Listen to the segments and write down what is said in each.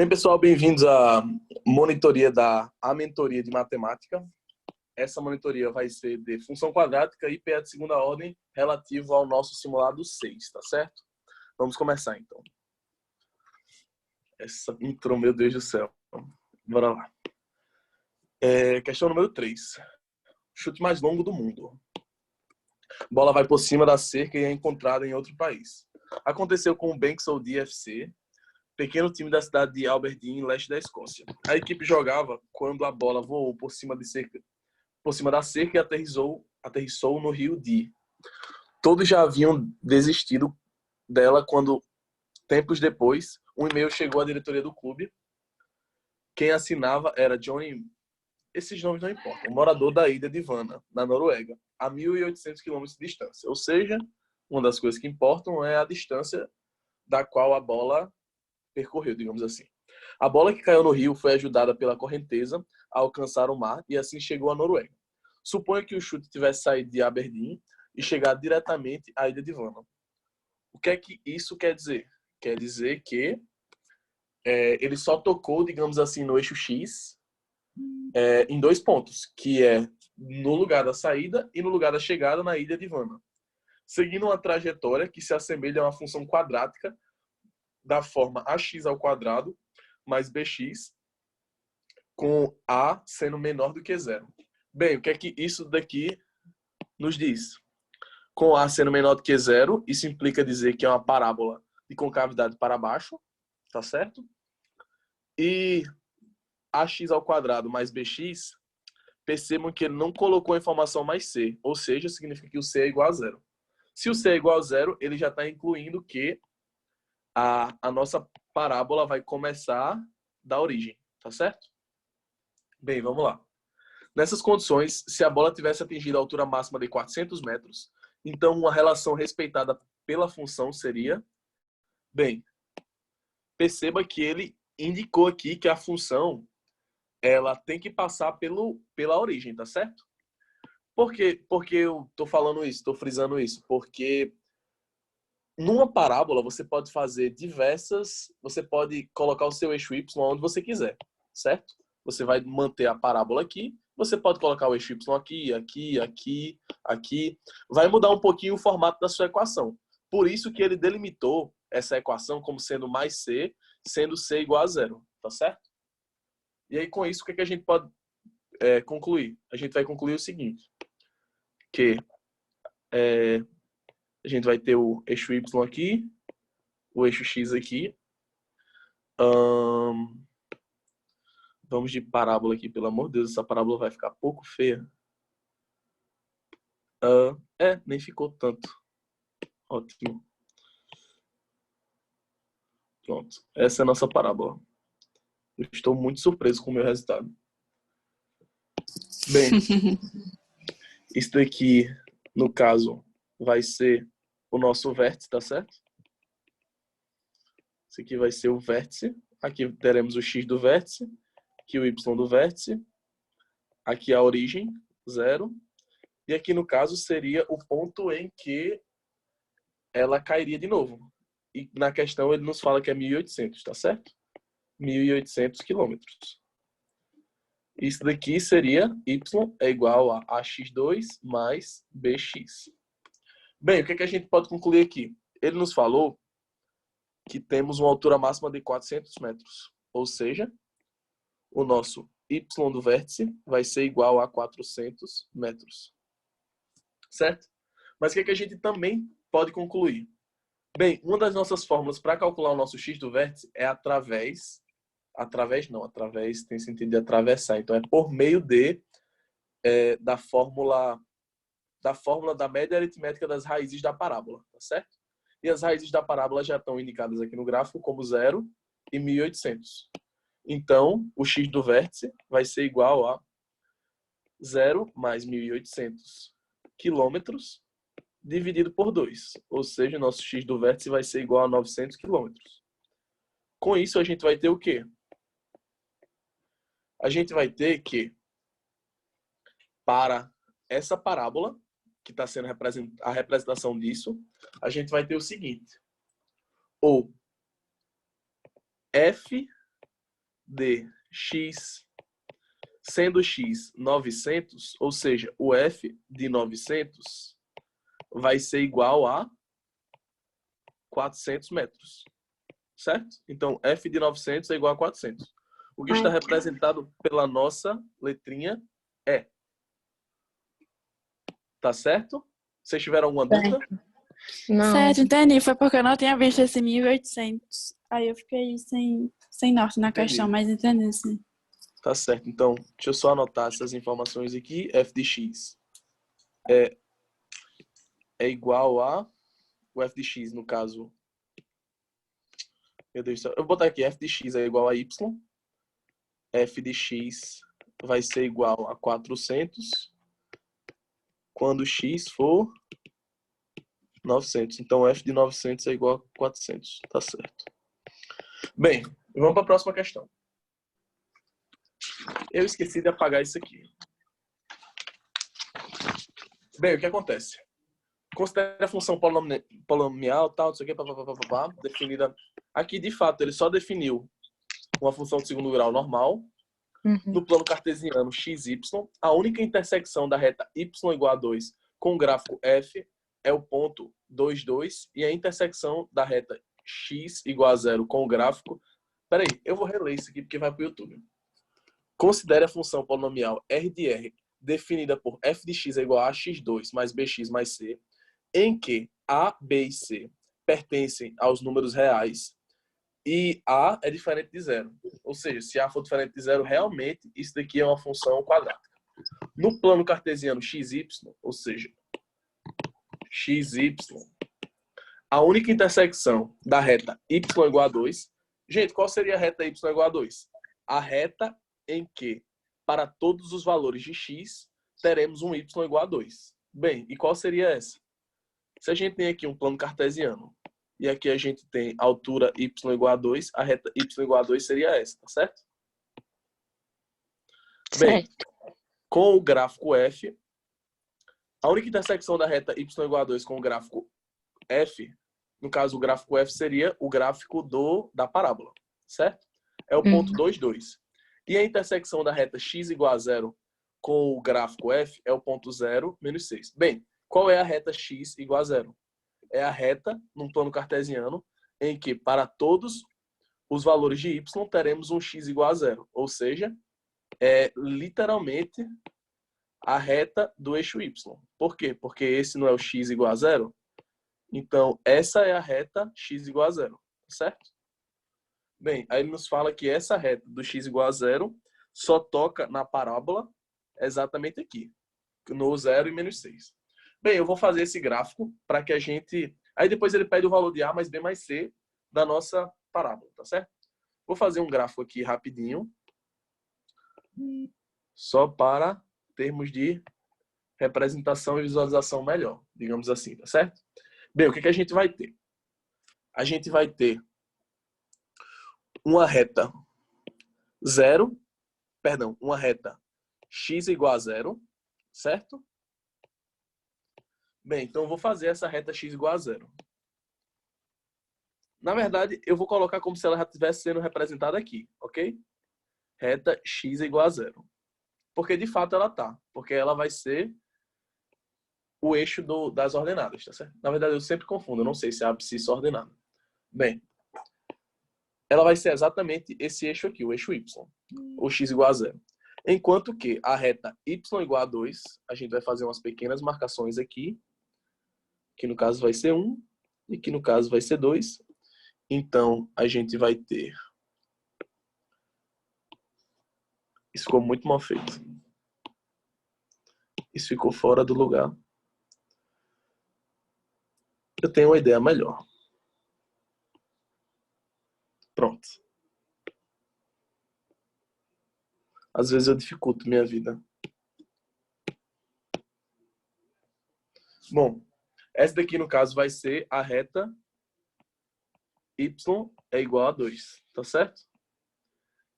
Bem, pessoal, bem-vindos à monitoria A Mentoria de Matemática. Essa monitoria vai ser de função quadrática e PA de segunda ordem relativo ao nosso simulado 6, tá certo? Vamos começar, então. Essa intro, meu Deus do céu. Bora lá. Questão número 3. Chute mais longo do mundo. Bola vai por cima da cerca e é encontrada em outro país. Aconteceu com o Bankside DFC, pequeno time da cidade de Aberdeen, leste da Escócia. A equipe jogava quando a bola voou por cima da cerca e aterrissou no rio Dee. Todos já haviam desistido dela quando, tempos depois, um e-mail chegou à diretoria do clube. Quem assinava era Johnny... Esses nomes não importam. Morador da ilha de Vana, na Noruega, a 1.800 quilômetros de distância. Ou seja, uma das coisas que importam é a distância da qual a bola percorreu, digamos assim. A bola que caiu no rio foi ajudada pela correnteza a alcançar o mar e assim chegou à Noruega. Suponha que o chute tivesse saído de Aberdeen e chegado diretamente à ilha de Vana. O que é que isso quer dizer? Quer dizer que ele só tocou, digamos assim, no eixo X em 2 pontos, que é no lugar da saída e no lugar da chegada na ilha de Vana, seguindo uma trajetória que se assemelha a uma função quadrática da forma ax ao quadrado mais bx, com a sendo menor do que zero. Bem, o que é que isso daqui nos diz? Com a sendo menor do que zero, isso implica dizer que é uma parábola de concavidade para baixo, tá certo? E ax ao quadrado mais bx, percebam que ele não colocou a informação mais c, ou seja, significa que o c é igual a zero. Se o c é igual a zero, ele já está incluindo que a nossa parábola vai começar da origem, tá certo? Bem, vamos lá. Nessas condições, se a bola tivesse atingido a altura máxima de 400 metros, então uma relação respeitada pela função seria... Bem, perceba que ele indicou aqui que a função ela tem que passar pela origem, tá certo? Por que eu estou falando isso, estou frisando isso? Porque numa parábola você pode fazer você pode colocar o seu eixo y onde você quiser, certo? Você vai manter a parábola aqui, você pode colocar o eixo y aqui, aqui, aqui, aqui. Vai mudar um pouquinho o formato da sua equação. Por isso que ele delimitou essa equação como sendo mais c, sendo c igual a zero, tá certo? E aí com isso, o que a gente pode concluir? A gente vai concluir o seguinte, que a gente vai ter o eixo y aqui, o eixo x aqui. Vamos de parábola aqui, pelo amor de Deus, essa parábola vai ficar pouco feia. Nem ficou tanto. Ótimo. Pronto, essa é a nossa parábola. Eu estou muito surpreso com o meu resultado. Bem, isso daqui, no caso, vai ser o nosso vértice, tá certo? Isso aqui vai ser o vértice. Aqui teremos o x do vértice, aqui o y do vértice, aqui a origem, 0. E aqui, no caso, seria o ponto em que ela cairia de novo. E na questão ele nos fala que é 1.800, tá certo? 1.800 quilômetros. Isso daqui seria y é igual a ax2 mais bx. Bem, o que a gente pode concluir aqui? Ele nos falou que temos uma altura máxima de 400 metros. Ou seja, o nosso y do vértice vai ser igual a 400 metros. Certo? Mas o que a gente também pode concluir? Bem, uma das nossas fórmulas para calcular o nosso x do vértice é através tem sentido de atravessar. Então, é por meio da fórmula da média aritmética das raízes da parábola, tá certo? E as raízes da parábola já estão indicadas aqui no gráfico como 0 e 1.800. Então, o x do vértice vai ser igual a 0 mais 1.800 quilômetros dividido por 2. Ou seja, o nosso x do vértice vai ser igual a 900 quilômetros. Com isso, a gente vai ter o quê? A gente vai ter que, para essa parábola, que está sendo a representação disso, a gente vai ter o seguinte. Ou f de x, sendo x 900, ou seja, o f de 900 vai ser igual a 400 metros, certo? Então, f de 900 é igual a 400. O que está representado pela nossa letrinha é. Tá certo? Vocês tiveram alguma dúvida? Não. Certo, entendi. Foi porque eu não tinha visto esse 1800. Aí eu fiquei sem norte na Entendi. questão, mas entendi, sim. Tá certo. Então, deixa eu só anotar essas informações aqui. F de x é igual a... O f de x, no caso... Meu Deus do céu. Eu vou botar aqui. F de x é igual a y. F de x vai ser igual a 400 quando x for 900. Então, f de 900 é igual a 400. Tá certo. Bem, vamos para a próxima questão. Eu esqueci de apagar isso aqui. Bem, o que acontece? Considere a função polinomial, tal, não sei o que, definida... Aqui, de fato, ele só definiu uma função de segundo grau normal. No plano cartesiano xy, a única intersecção da reta y igual a 2 com o gráfico f é o ponto 2, 2, e a intersecção da reta x igual a 0 com o gráfico... Peraí, eu vou reler isso aqui porque vai para o YouTube. Considere a função polinomial r de r definida por f de x é igual a x2 mais bx mais c, em que a, b e c pertencem aos números reais e a é diferente de zero. Ou seja, se a for diferente de zero, realmente isso daqui é uma função quadrática. No plano cartesiano xy, ou seja, xy, a única intersecção da reta y igual a 2. Gente, qual seria a reta y igual a 2? A reta em que, para todos os valores de x, teremos um y igual a 2. Bem, e qual seria essa? Se a gente tem aqui um plano cartesiano, e aqui a gente tem a altura y igual a 2, a reta y igual a 2 seria essa, tá certo? Bem, com o gráfico f, a única intersecção da reta y igual a 2 com o gráfico f, no caso o gráfico f seria o gráfico da parábola, certo? É o ponto 2, 2. E a intersecção da reta x igual a 0 com o gráfico f é o ponto 0, menos 6. Bem, qual é a reta x igual a 0? É a reta, num plano cartesiano, em que para todos os valores de y teremos um x igual a 0. Ou seja, é literalmente a reta do eixo y. Por quê? Porque esse não é o x igual a 0. Então, essa é a reta x igual a 0. Certo? Bem, aí ele nos fala que essa reta do x igual a 0 só toca na parábola exatamente aqui, no 0 e menos 6. Bem, eu vou fazer esse gráfico para que a gente... Aí depois ele pede o valor de A mais B mais C da nossa parábola, tá certo? Vou fazer um gráfico aqui rapidinho, só para termos de representação e visualização melhor, digamos assim, tá certo? Bem, o que a gente vai ter? A gente vai ter uma reta uma reta x igual a 0, certo? Bem, então eu vou fazer essa reta x igual a 0. Na verdade, eu vou colocar como se ela já estivesse sendo representada aqui, ok? Reta x igual a 0. Porque de fato ela tá. Porque ela vai ser o eixo das ordenadas, tá certo? Na verdade, eu sempre confundo. Eu não sei se é abscissa ou ordenada. Bem, ela vai ser exatamente esse eixo aqui, o eixo y. O x igual a 0. Enquanto que a reta y igual a 2, a gente vai fazer umas pequenas marcações aqui, que no caso vai ser 1 e que no caso vai ser 2. Então, a gente vai ter... Isso ficou muito mal feito. Isso ficou fora do lugar. Eu tenho uma ideia melhor. Pronto. Às vezes eu dificulto minha vida. Bom, essa daqui no caso vai ser a reta y é igual a 2, tá certo?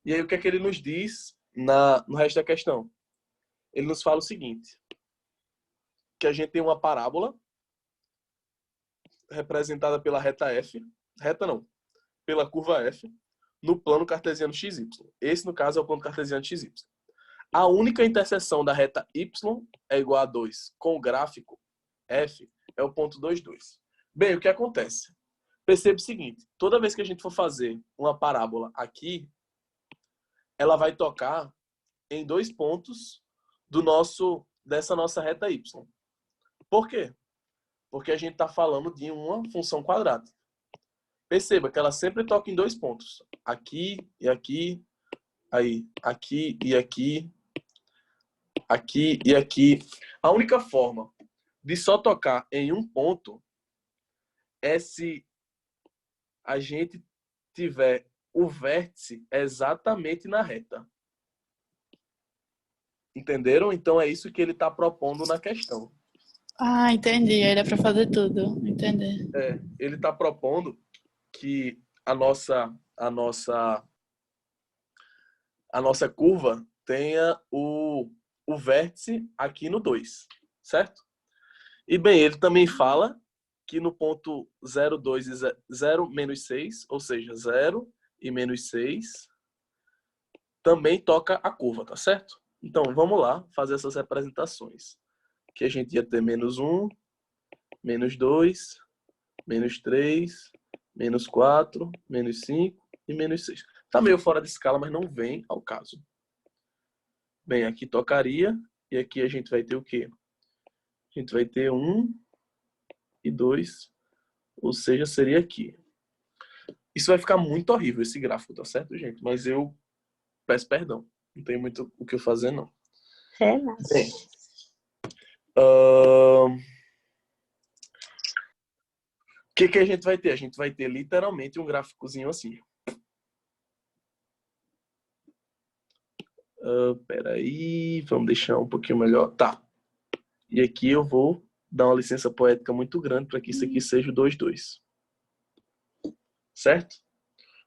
E aí o que é que ele nos diz no resto da questão? Ele nos fala o seguinte, que a gente tem uma parábola representada pela reta f, reta não, pela curva f, no plano cartesiano XY. Esse, no caso, é o plano cartesiano XY. A única interseção da reta Y é igual a 2 com o gráfico F é o ponto 2, 2. Bem, o que acontece? Perceba o seguinte, toda vez que a gente for fazer uma parábola aqui, ela vai tocar em 2 pontos dessa nossa reta Y. Por quê? Porque a gente está falando de uma função quadrática. Perceba que ela sempre toca em 2 pontos. Aqui e aqui, aí, aqui e aqui, aqui e aqui. A única forma de só tocar em um ponto é se a gente tiver o vértice exatamente na reta. Entenderam? Então é isso que ele está propondo na questão. Ah, entendi. Aí dá pra fazer tudo. Entendi. Ele está propondo que a nossa curva tenha o vértice aqui no 2, certo? E bem, ele também fala que no ponto 0, 2 e 0, menos 6, ou seja, 0 e menos 6, também toca a curva, tá certo? Então, vamos lá fazer essas representações. Que a gente ia ter menos 1, menos 2, menos 3, menos 4, menos 5 e menos 6. Tá meio fora de escala, mas não vem ao caso. Bem, aqui tocaria, e aqui a gente vai ter o quê? A gente vai ter 1 e 2, ou seja, seria aqui. Isso vai ficar muito horrível, esse gráfico, tá certo, gente? Mas eu peço perdão. Não tem muito o que eu fazer, não. Bem, o que a gente vai ter? A gente vai ter literalmente um gráficozinho assim. Peraí, vamos deixar um pouquinho melhor. Tá. E aqui eu vou dar uma licença poética muito grande para que isso aqui seja o 2, 2. Certo?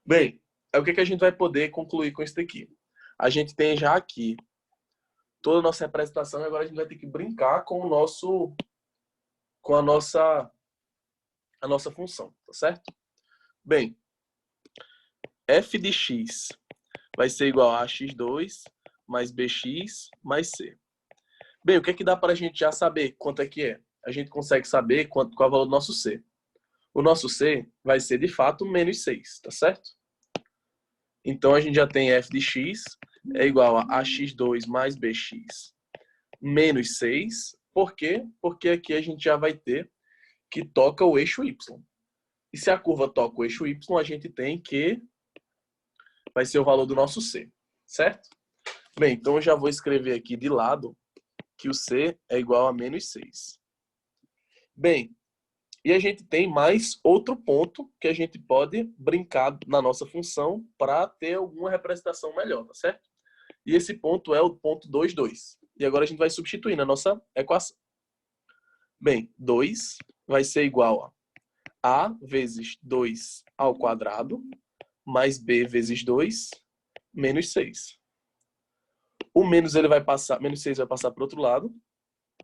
Bem, o que a gente vai poder concluir com isso daqui? A gente tem já aqui toda a nossa representação e agora a gente vai ter que brincar com a nossa função, tá certo? Bem, f de x vai ser igual a x2 mais bx mais c. Bem, o que dá para a gente já saber quanto é que é? A gente consegue saber qual é o valor do nosso c. O nosso c vai ser, de fato, menos 6, tá certo? Então, a gente já tem f de x é igual a ax2 mais bx menos 6. Por quê? Porque aqui a gente já vai ter que toca o eixo y. E se a curva toca o eixo y, a gente tem que vai ser o valor do nosso c, certo? Bem, então eu já vou escrever aqui de lado que o c é igual a menos 6. Bem, e a gente tem mais outro ponto que a gente pode brincar na nossa função para ter alguma representação melhor, tá certo? E esse ponto é o ponto 2, 2. E agora a gente vai substituir na nossa equação. Bem, 2 vai ser igual a vezes 2 ao quadrado mais b vezes 2 menos 6. O menos ele vai passar, menos 6 vai passar para o outro lado.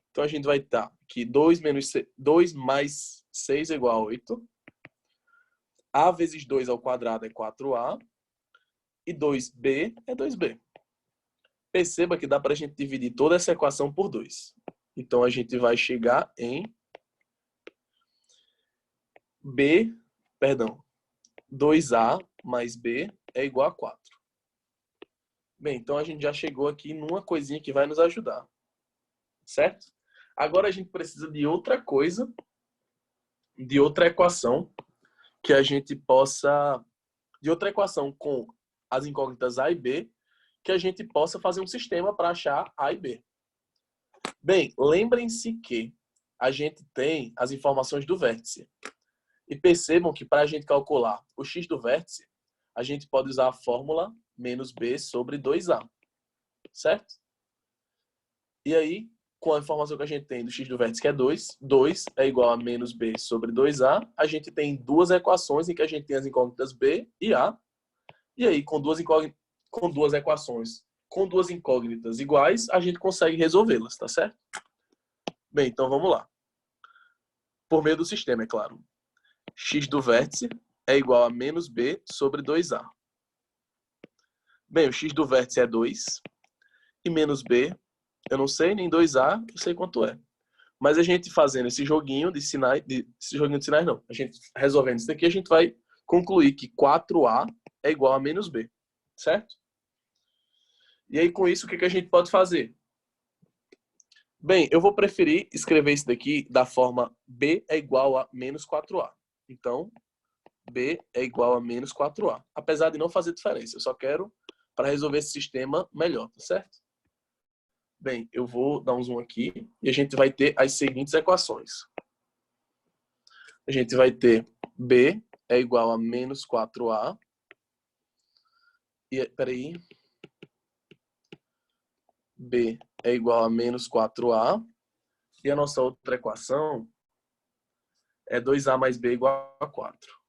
Então a gente vai estar que 2 mais 6 é igual a 8. A vezes 2 ao quadrado é 4a. E 2b é 2b. Perceba que dá para a gente dividir toda essa equação por 2. Então a gente vai chegar em 2a mais b é igual a 4. Bem, então a gente já chegou aqui numa coisinha que vai nos ajudar. Certo? Agora a gente precisa de outra coisa, de outra equação, que a gente possa... De outra equação com as incógnitas A e B, que a gente possa fazer um sistema para achar A e B. Bem, lembrem-se que a gente tem as informações do vértice. E percebam que para a gente calcular o x do vértice, a gente pode usar a fórmula menos b sobre 2a. Certo? E aí, com a informação que a gente tem do x do vértice, que é 2, 2 é igual a menos b sobre 2a. A gente tem duas equações em que a gente tem as incógnitas b e a. E aí, com duas equações, com duas incógnitas iguais, a gente consegue resolvê-las, tá certo? Bem, então vamos lá. Por meio do sistema, é claro. X do vértice é igual a menos b sobre 2a. Bem, o x do vértice é 2. E menos b, eu não sei, nem 2a, eu sei quanto é. Mas a gente fazendo esse joguinho de sinais, esse joguinho de sinais não. A gente resolvendo isso daqui, a gente vai concluir que 4a é igual a menos b. Certo? E aí, com isso, o que a gente pode fazer? Bem, eu vou preferir escrever isso daqui da forma b é igual a menos 4a. Então, b é igual a menos 4a. Apesar de não fazer diferença, eu só quero para resolver esse sistema melhor, tá certo? Bem, eu vou dar um zoom aqui e a gente vai ter as seguintes equações. A gente vai ter b é igual a menos 4a. E, peraí. B é igual a menos 4a. E a nossa outra equação é 2a mais b igual a 4.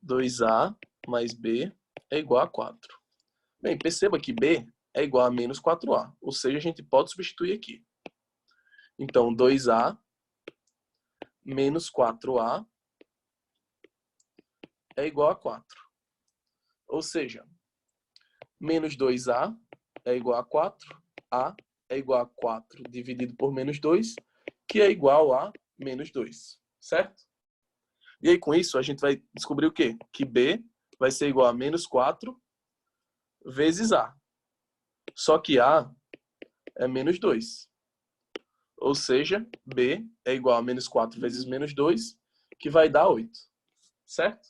2a mais b é igual a 4. Bem, perceba que b é igual a menos 4a. Ou seja, a gente pode substituir aqui. Então, 2a menos 4a é igual a 4. Ou seja, menos 2a é igual a 4. A é igual a 4 dividido por menos 2, que é igual a menos 2. Certo? E aí, com isso, a gente vai descobrir o quê? Que b vai ser igual a menos 4 vezes a. Só que a é menos 2. Ou seja, b é igual a menos 4 vezes menos 2, que vai dar 8. Certo?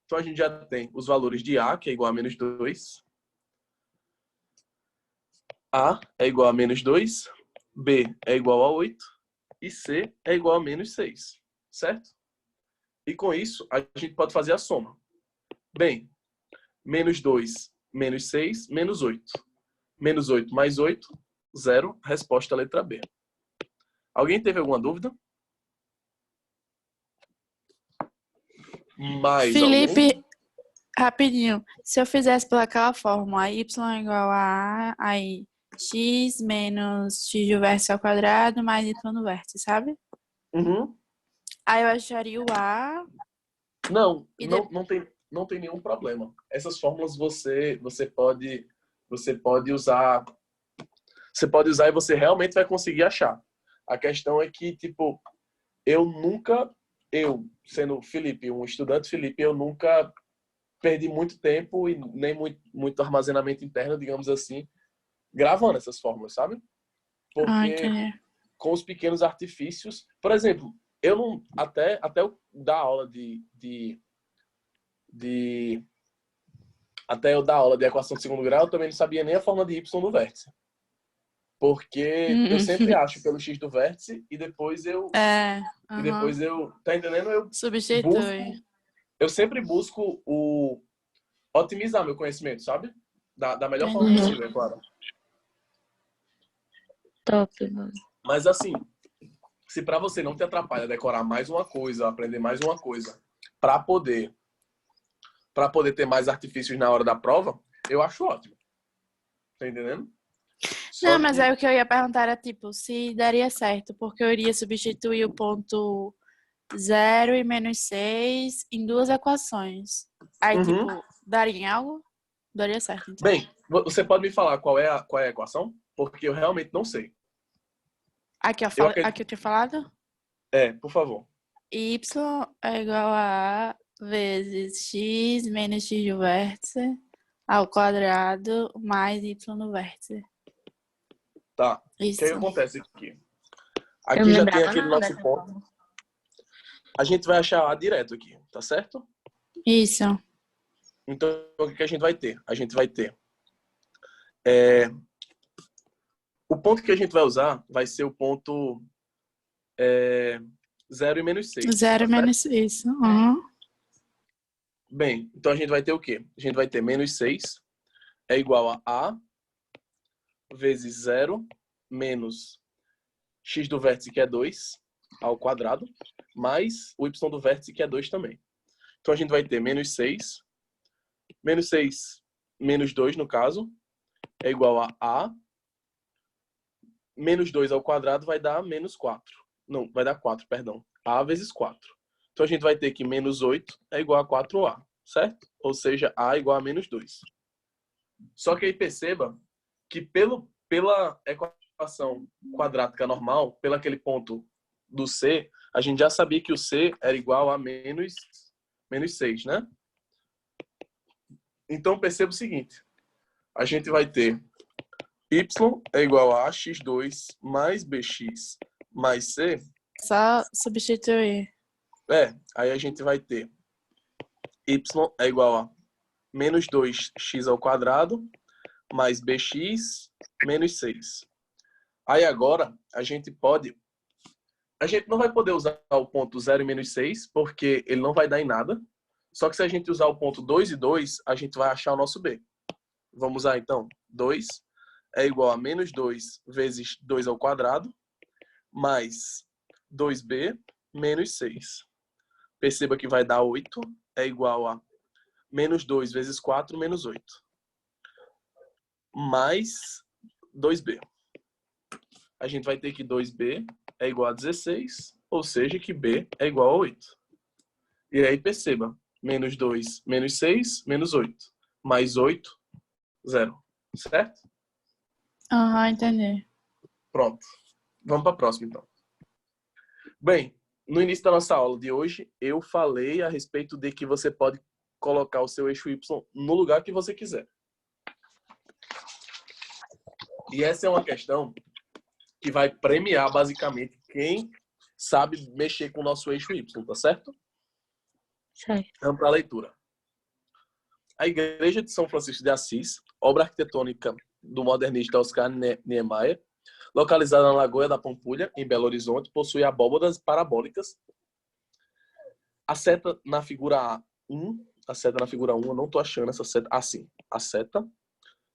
Então, a gente já tem os valores de a, que é igual a menos 2. A é igual a menos 2. B é igual a 8. E C é igual a menos 6. Certo? E com isso, a gente pode fazer a soma. Bem, menos 2, menos 6, menos 8. Menos 8 mais 8, 0. Resposta à letra B. Alguém teve alguma dúvida? Mais algum? Felipe, rapidinho. Se eu fizesse pelaquela fórmula, y igual a aí x menos x do vértice ao quadrado mais y no vértice, sabe? Uhum. Aí eu acharia o a. Não, E não tem nenhum problema. Essas fórmulas você pode usar. Você pode usar e você realmente vai conseguir achar. A questão é que, tipo, eu, sendo Felipe, um estudante Felipe, eu nunca perdi muito tempo e nem muito armazenamento interno, digamos assim, gravando essas fórmulas, sabe? Ah, Porque entendi. com os pequenos artifícios, por exemplo, eu não até eu dar aula até eu dar aula de equação de segundo grau, eu também não sabia nem a fórmula de y do vértice. Porque eu sempre acho pelo x do vértice e depois eu É, aham. tá entendendo? Substitui. Eu sempre busco otimizar meu conhecimento, sabe? Da melhor forma Entendi. possível, é claro. Top, mano. Mas assim, se para você não te atrapalha decorar mais uma coisa, aprender mais uma coisa, para poder ter mais artifícios na hora da prova, eu acho ótimo. Tá entendendo? Não, Só mas que aí o que eu ia perguntar era, tipo, se daria certo, porque eu iria substituir o ponto 0 e menos 6 em duas equações. Aí, tipo, Uhum. daria em algo? Daria certo, então. Bem, você pode me falar qual é a equação? Porque eu realmente não sei. Aqui eu tinha falado? Por favor. Y é igual a vezes x menos x do vértice ao quadrado mais y no vértice. Tá. O que Isso. acontece aqui? Eu Aqui não já tem lembrava aquele não nosso dessa ponto. forma. A gente vai achar A direto aqui, tá certo? Isso. Então, o que a gente vai ter? A gente vai ter... O ponto que a gente vai usar vai ser o ponto 0 e menos 6. 0 tá menos isso. Uhum. Bem, então a gente vai ter o quê? A gente vai ter menos 6 é igual a vezes 0 menos x do vértice, que é 2, ao quadrado, mais o y do vértice, que é 2 também. Então a gente vai ter menos 6 menos 2, no caso, é igual a menos 2 ao quadrado vai dar menos 4. Não, vai dar 4, perdão. A vezes 4. Então a gente vai ter que menos 8 é igual a 4a, certo? Ou seja, a igual a menos 2. Só que aí perceba que pela equação quadrática normal, pelo aquele ponto do C, a gente já sabia que o C era igual a menos 6, né? Então perceba o seguinte, a gente vai ter y é igual a x2 mais bx mais c. Só substituir. Aí a gente vai ter y é igual a menos 2x ao quadrado mais bx menos 6. Aí agora a gente não vai poder usar o ponto 0 e menos 6, porque ele não vai dar em nada. Só que se a gente usar o ponto 2 e 2, a gente vai achar o nosso b. Vamos usar então. 2 é igual a menos 2 vezes 2 ao quadrado, mais 2b menos 6. Perceba que vai dar 8, é igual a menos 2 vezes 4 menos 8. Mais 2b. A gente vai ter que 2b é igual a 16, ou seja, que b é igual a 8. E aí perceba, menos 2, menos 6, menos 8. Mais 8, 0. Certo? Aham, entendi. Pronto. Vamos para a próxima, então. Bem, no início da nossa aula de hoje, eu falei a respeito de que você pode colocar o seu eixo Y no lugar que você quiser. E essa é uma questão que vai premiar, basicamente, quem sabe mexer com o nosso eixo Y, tá certo? Certo. Vamos para a leitura. A Igreja de São Francisco de Assis, obra arquitetônica do modernista Oscar Niemeyer, localizada na Lagoa da Pampulha, em Belo Horizonte, possui abóbadas parabólicas. A seta na figura 1, eu não estou achando essa seta. Sim. A seta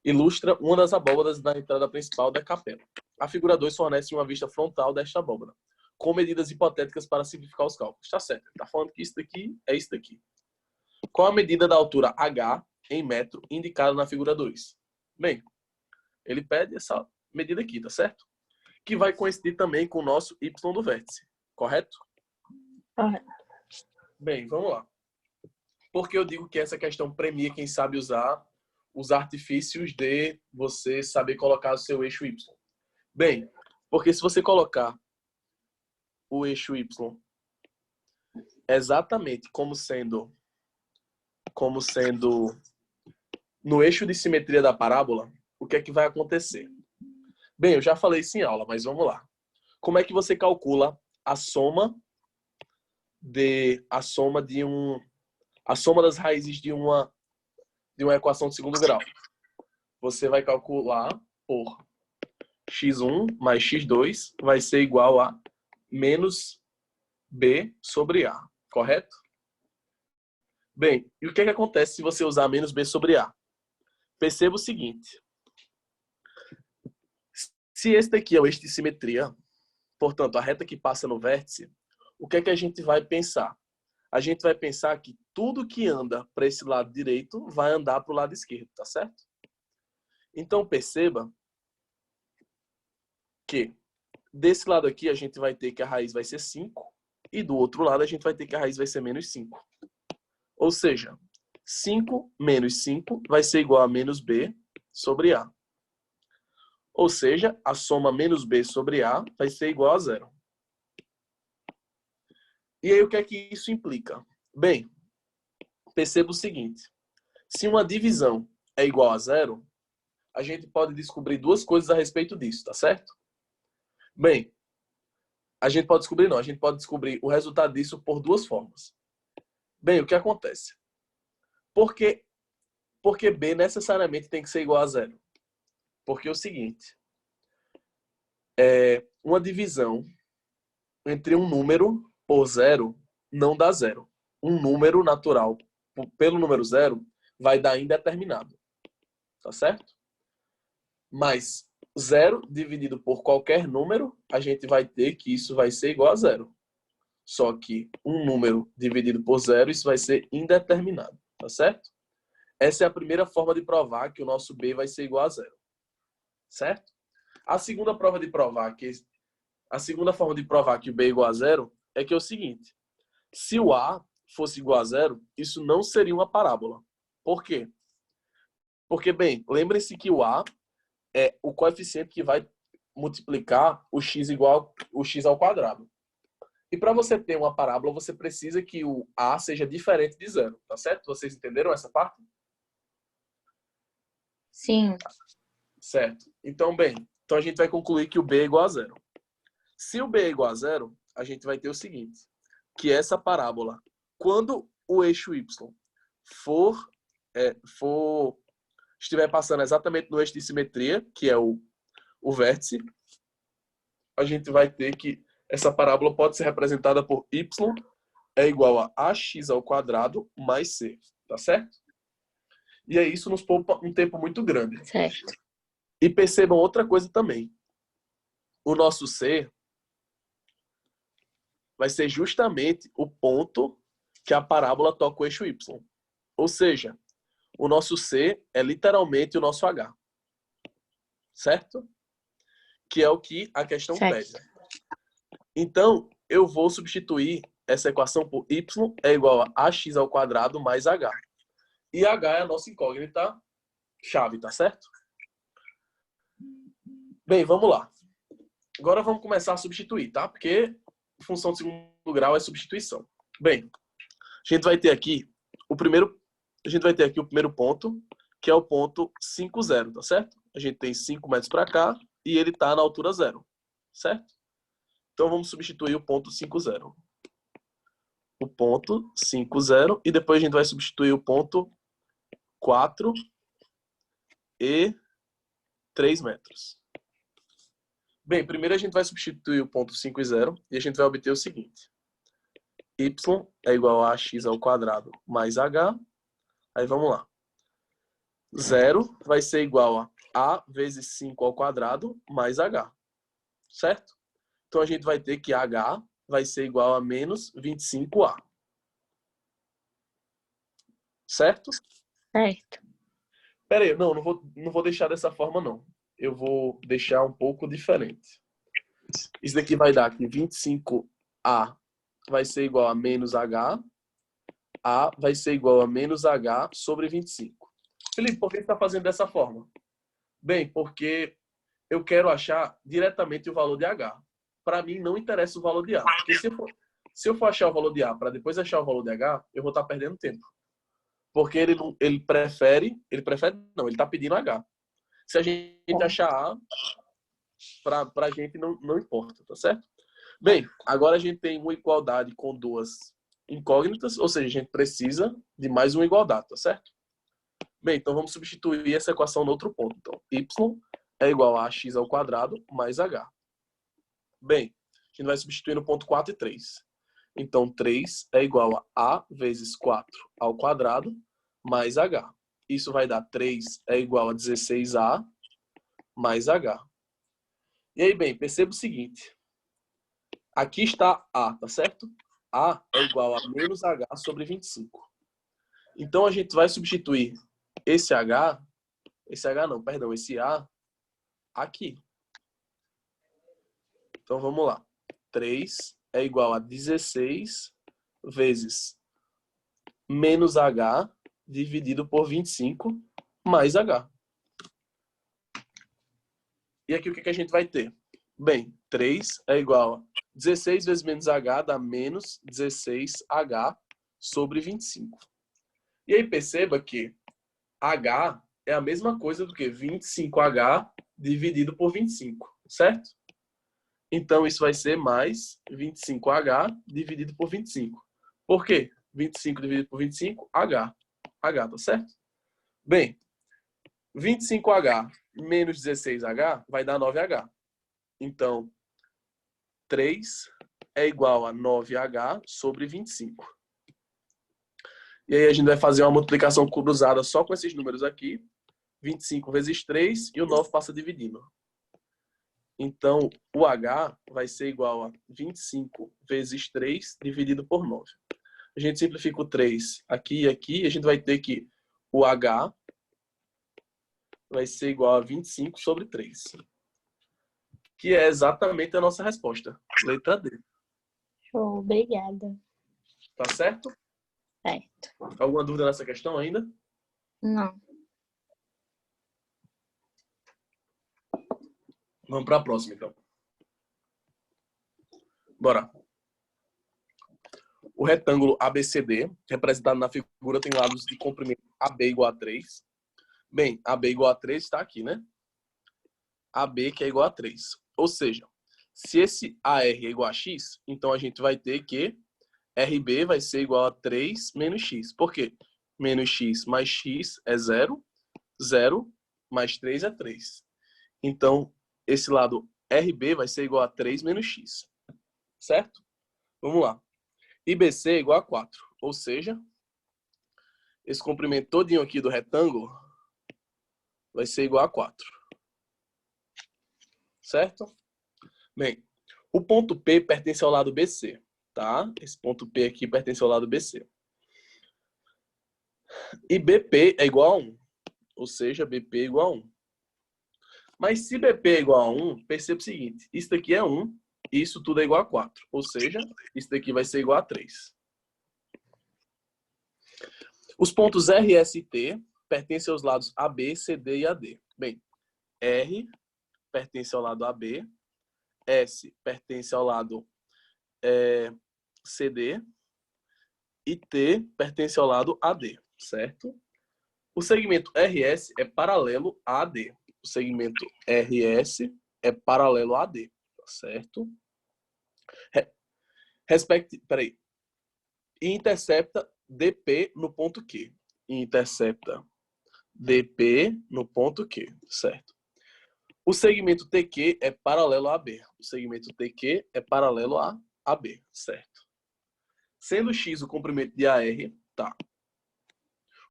ilustra uma das abóbadas da entrada principal da capela. A figura 2 fornece uma vista frontal desta abóbada, com medidas hipotéticas para simplificar os cálculos. Está certo. Está falando que isso daqui é isso daqui. Qual a medida da altura H em metro indicada na figura 2? Bem, ele pede essa medida aqui, tá certo? Que vai coincidir também com o nosso Y do vértice, correto? Correto. Bem, vamos lá. Por que eu digo que essa questão premia quem sabe usar os artifícios de você saber colocar o seu eixo Y? Bem, porque se você colocar o eixo Y exatamente como sendo no eixo de simetria da parábola, o que é que vai acontecer? Bem, eu já falei isso em aula, mas vamos lá. Como é que você calcula a soma das raízes de uma equação de segundo grau? Você vai calcular por x1 mais x2 vai ser igual a menos b sobre a, correto? Bem, e o que acontece se você usar menos b sobre a? Perceba o seguinte. Se esse daqui é o eixo de simetria, portanto, a reta que passa no vértice, o que a gente vai pensar? A gente vai pensar que tudo que anda para esse lado direito vai andar para o lado esquerdo, tá certo? Então, perceba que desse lado aqui a gente vai ter que a raiz vai ser 5 e do outro lado a gente vai ter que a raiz vai ser menos 5. Ou seja, 5 menos 5 vai ser igual a menos b sobre a. Ou seja, a soma menos b sobre a vai ser igual a 0. E aí o que é que isso implica? Bem, perceba o seguinte. Se uma divisão é igual a 0, a gente pode descobrir duas coisas a respeito disso, tá certo? Bem, a gente pode descobrir o resultado disso por duas formas. Bem, o que acontece? Por que b necessariamente tem que ser igual a 0? Porque é o seguinte, uma divisão entre um número por 0 não dá 0. Um número natural pelo número 0 vai dar indeterminado. Tá certo? Mas 0 dividido por qualquer número, a gente vai ter que isso vai ser igual a 0. Só que um número dividido por 0, isso vai ser indeterminado. Tá certo? Essa é a primeira forma de provar que o nosso b vai ser igual a 0. Certo? A segunda forma de provar que o b é igual a 0 é que é o seguinte. Se o a fosse igual a 0, isso não seria uma parábola. Por quê? Porque, bem, lembrem-se que o A é o coeficiente que vai multiplicar o x igual o x ao quadrado. E para você ter uma parábola, você precisa que o A seja diferente de zero, tá certo? Vocês entenderam essa parte? Sim. Certo. Então, bem, então a gente vai concluir que o B é igual a zero. Se o B é igual a zero, a gente vai ter o seguinte, que essa parábola, quando o eixo Y estiver passando exatamente no eixo de simetria, que é o vértice, a gente vai ter que essa parábola pode ser representada por y é igual a ax ao quadrado mais c, tá certo? E aí isso nos poupa um tempo muito grande. Certo. E percebam outra coisa também. O nosso c vai ser justamente o ponto que a parábola toca o eixo y. Ou seja, o nosso c é literalmente o nosso h. Certo? Que é o que a questão pede. Então, eu vou substituir essa equação por y é igual a ax ao quadrado mais h. E h é a nossa incógnita chave, tá certo? Bem, vamos lá. Agora vamos começar a substituir, tá? Porque função de segundo grau é substituição. Bem, a gente vai ter aqui o primeiro ponto, que é o ponto 5, 0, tá certo? A gente tem 5 metros para cá e ele está na altura 0, certo? Então vamos substituir o ponto 5, 0. O ponto 5, 0 e depois a gente vai substituir o ponto 4 e 3 metros. Bem, primeiro a gente vai substituir o ponto 5 e 0 e a gente vai obter o seguinte. Y é igual a ax ao quadrado mais h. Aí vamos lá. 0 vai ser igual a vezes 5 ao quadrado mais h. Certo? Então a gente vai ter que h vai ser igual a menos 25a. Certo? Certo. Pera aí, não vou deixar dessa forma, não. Eu vou deixar um pouco diferente. Isso daqui vai dar que 25a vai ser igual a menos h. A vai ser igual a menos h sobre 25. Felipe, por que você está fazendo dessa forma? Bem, porque eu quero achar diretamente o valor de h. Para mim, não interessa o valor de a. Porque se eu for achar o valor de a para depois achar o valor de h, eu vou estar perdendo tempo. Porque ele está pedindo h. Se a gente achar a, para a gente não importa, tá certo? Bem, agora a gente tem uma igualdade com duas incógnitas, ou seja, a gente precisa de mais uma igualdade, tá certo? Bem, então vamos substituir essa equação no outro ponto. Então, y é igual a x ao quadrado mais h. Bem, a gente vai substituir no ponto 4 e 3. Então, 3 é igual a vezes 4 ao quadrado mais h. Isso vai dar 3 é igual a 16a mais h. E aí, bem, perceba o seguinte. Aqui está a, tá certo? A é igual a menos h sobre 25. Então, a gente vai substituir esse a aqui. Então, vamos lá. 3 é igual a 16 vezes menos h dividido por 25 mais h. E aqui o que a gente vai ter? Bem, 3 é igual a 16 vezes menos h dá menos 16h sobre 25. E aí perceba que h é a mesma coisa do que 25h dividido por 25, certo? Então isso vai ser mais 25h dividido por 25. Por quê? 25 dividido por 25, h. H, tá certo? Bem, 25h menos 16h vai dar 9h. Então, 3 é igual a 9h sobre 25. E aí a gente vai fazer uma multiplicação cruzada só com esses números aqui. 25 vezes 3 e o 9 passa dividindo. Então, o H vai ser igual a 25 vezes 3 dividido por 9. A gente simplifica o 3 aqui e aqui. E a gente vai ter que o H vai ser igual a 25 sobre 3. Que é exatamente a nossa resposta. Letra D. Show, obrigada. Tá certo? Certo. Alguma dúvida nessa questão ainda? Não. Vamos para a próxima, então. Bora. O retângulo ABCD, representado na figura, tem lados de comprimento AB igual a 3. Bem, AB igual a 3 está aqui, né? AB que é igual a 3. Ou seja, se esse AR é igual a X, então a gente vai ter que RB vai ser igual a 3 menos X. Por quê? Menos X mais X é 0. 0 mais 3 é 3. Então, esse lado RB vai ser igual a 3 menos X. Certo? Vamos lá. IBC é igual a 4. Ou seja, esse comprimento todinho aqui do retângulo vai ser igual a 4. Certo? Bem, o ponto P pertence ao lado BC. Tá? Esse ponto P aqui pertence ao lado BC. E BP é igual a 1. Ou seja, BP é igual a 1. Mas se BP é igual a 1, perceba o seguinte. Isso daqui é 1 e isso tudo é igual a 4. Ou seja, isso daqui vai ser igual a 3. Os pontos R, S e T pertencem aos lados AB, CD e AD. Bem, R pertence ao lado AB, S pertence ao lado CD e T pertence ao lado AD, certo? O segmento RS é paralelo a AD. O segmento RS é paralelo a AD, certo? Peraí. E intercepta DP no ponto Q. Intercepta DP no ponto Q, certo? O segmento TQ é paralelo a AB. O segmento TQ é paralelo a AB, certo? Sendo X o comprimento de AR, tá.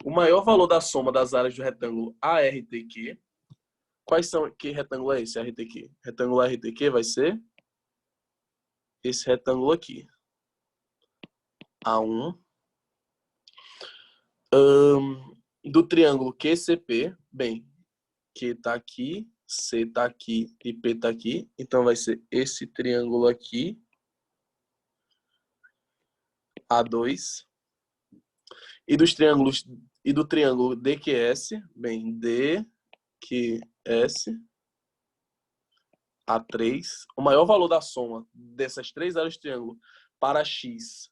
O maior valor da soma das áreas do retângulo ARTQ. Quais são? Que retângulo é esse, RTQ? Retângulo RTQ vai ser esse retângulo aqui. A1. Do triângulo QCP, bem, Q tá aqui, C tá aqui e P tá aqui. Então vai ser esse triângulo aqui. A2. E do triângulo DQS, bem, DQS, A3. O maior valor da soma dessas três áreas do triângulo para X,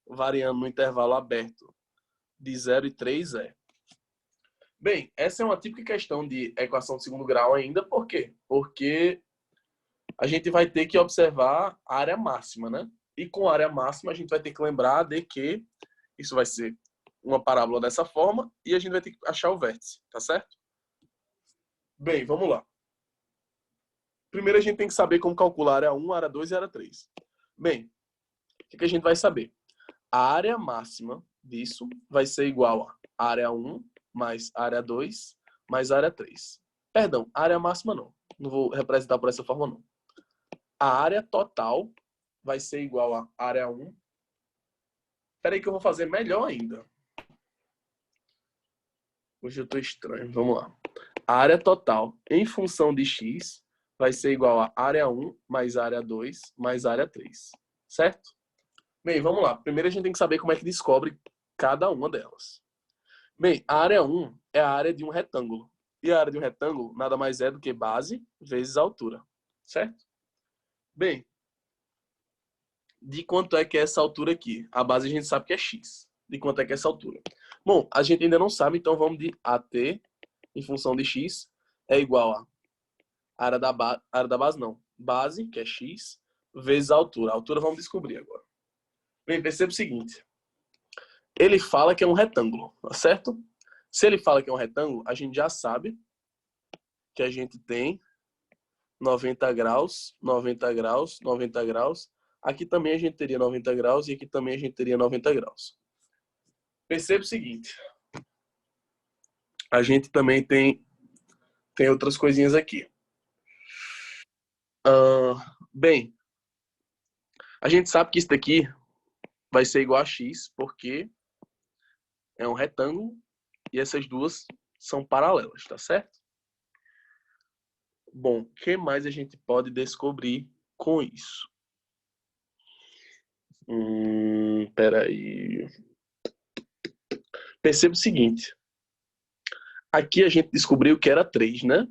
variando no intervalo aberto de 0 e 3 é. Bem, essa é uma típica questão de equação de segundo grau ainda. Por quê? Porque a gente vai ter que observar a área máxima, né? E com a área máxima a gente vai ter que lembrar de que isso vai ser uma parábola dessa forma e a gente vai ter que achar o vértice, tá certo? Bem, vamos lá. Primeiro a gente tem que saber como calcular a área 1, a área 2 e a área 3. Bem, o que a gente vai saber? A área máxima disso vai ser igual a área 1 mais área 2 mais área 3. Perdão, área máxima não. Não vou representar por essa forma não. A área total vai ser igual a área 1. Espera aí que eu vou fazer melhor ainda. Hoje eu estou estranho. Vamos lá. A área total em função de x vai ser igual a área 1 mais área 2 mais área 3. Certo? Bem, vamos lá. Primeiro a gente tem que saber como é que descobre cada uma delas. Bem, a área 1 é a área de um retângulo. E a área de um retângulo nada mais é do que base vezes altura. Certo? Bem, de quanto é que é essa altura aqui? A base a gente sabe que é x. De quanto é que é essa altura? Bom, a gente ainda não sabe, então vamos de AT em função de x é igual a área da base não. Base, que é x, vezes a altura. A altura vamos descobrir agora. Bem, perceba o seguinte. Ele fala que é um retângulo, tá certo? Se ele fala que é um retângulo, a gente já sabe que a gente tem 90 graus, 90 graus, 90 graus. Aqui também a gente teria 90 graus e aqui também a gente teria 90 graus. Perceba o seguinte. A gente também tem outras coisinhas aqui. Bem, a gente sabe que isso daqui vai ser igual a x, porque é um retângulo e essas duas são paralelas, tá certo? Bom, o que mais a gente pode descobrir com isso? Peraí. Perceba o seguinte. Aqui a gente descobriu que era 3, né?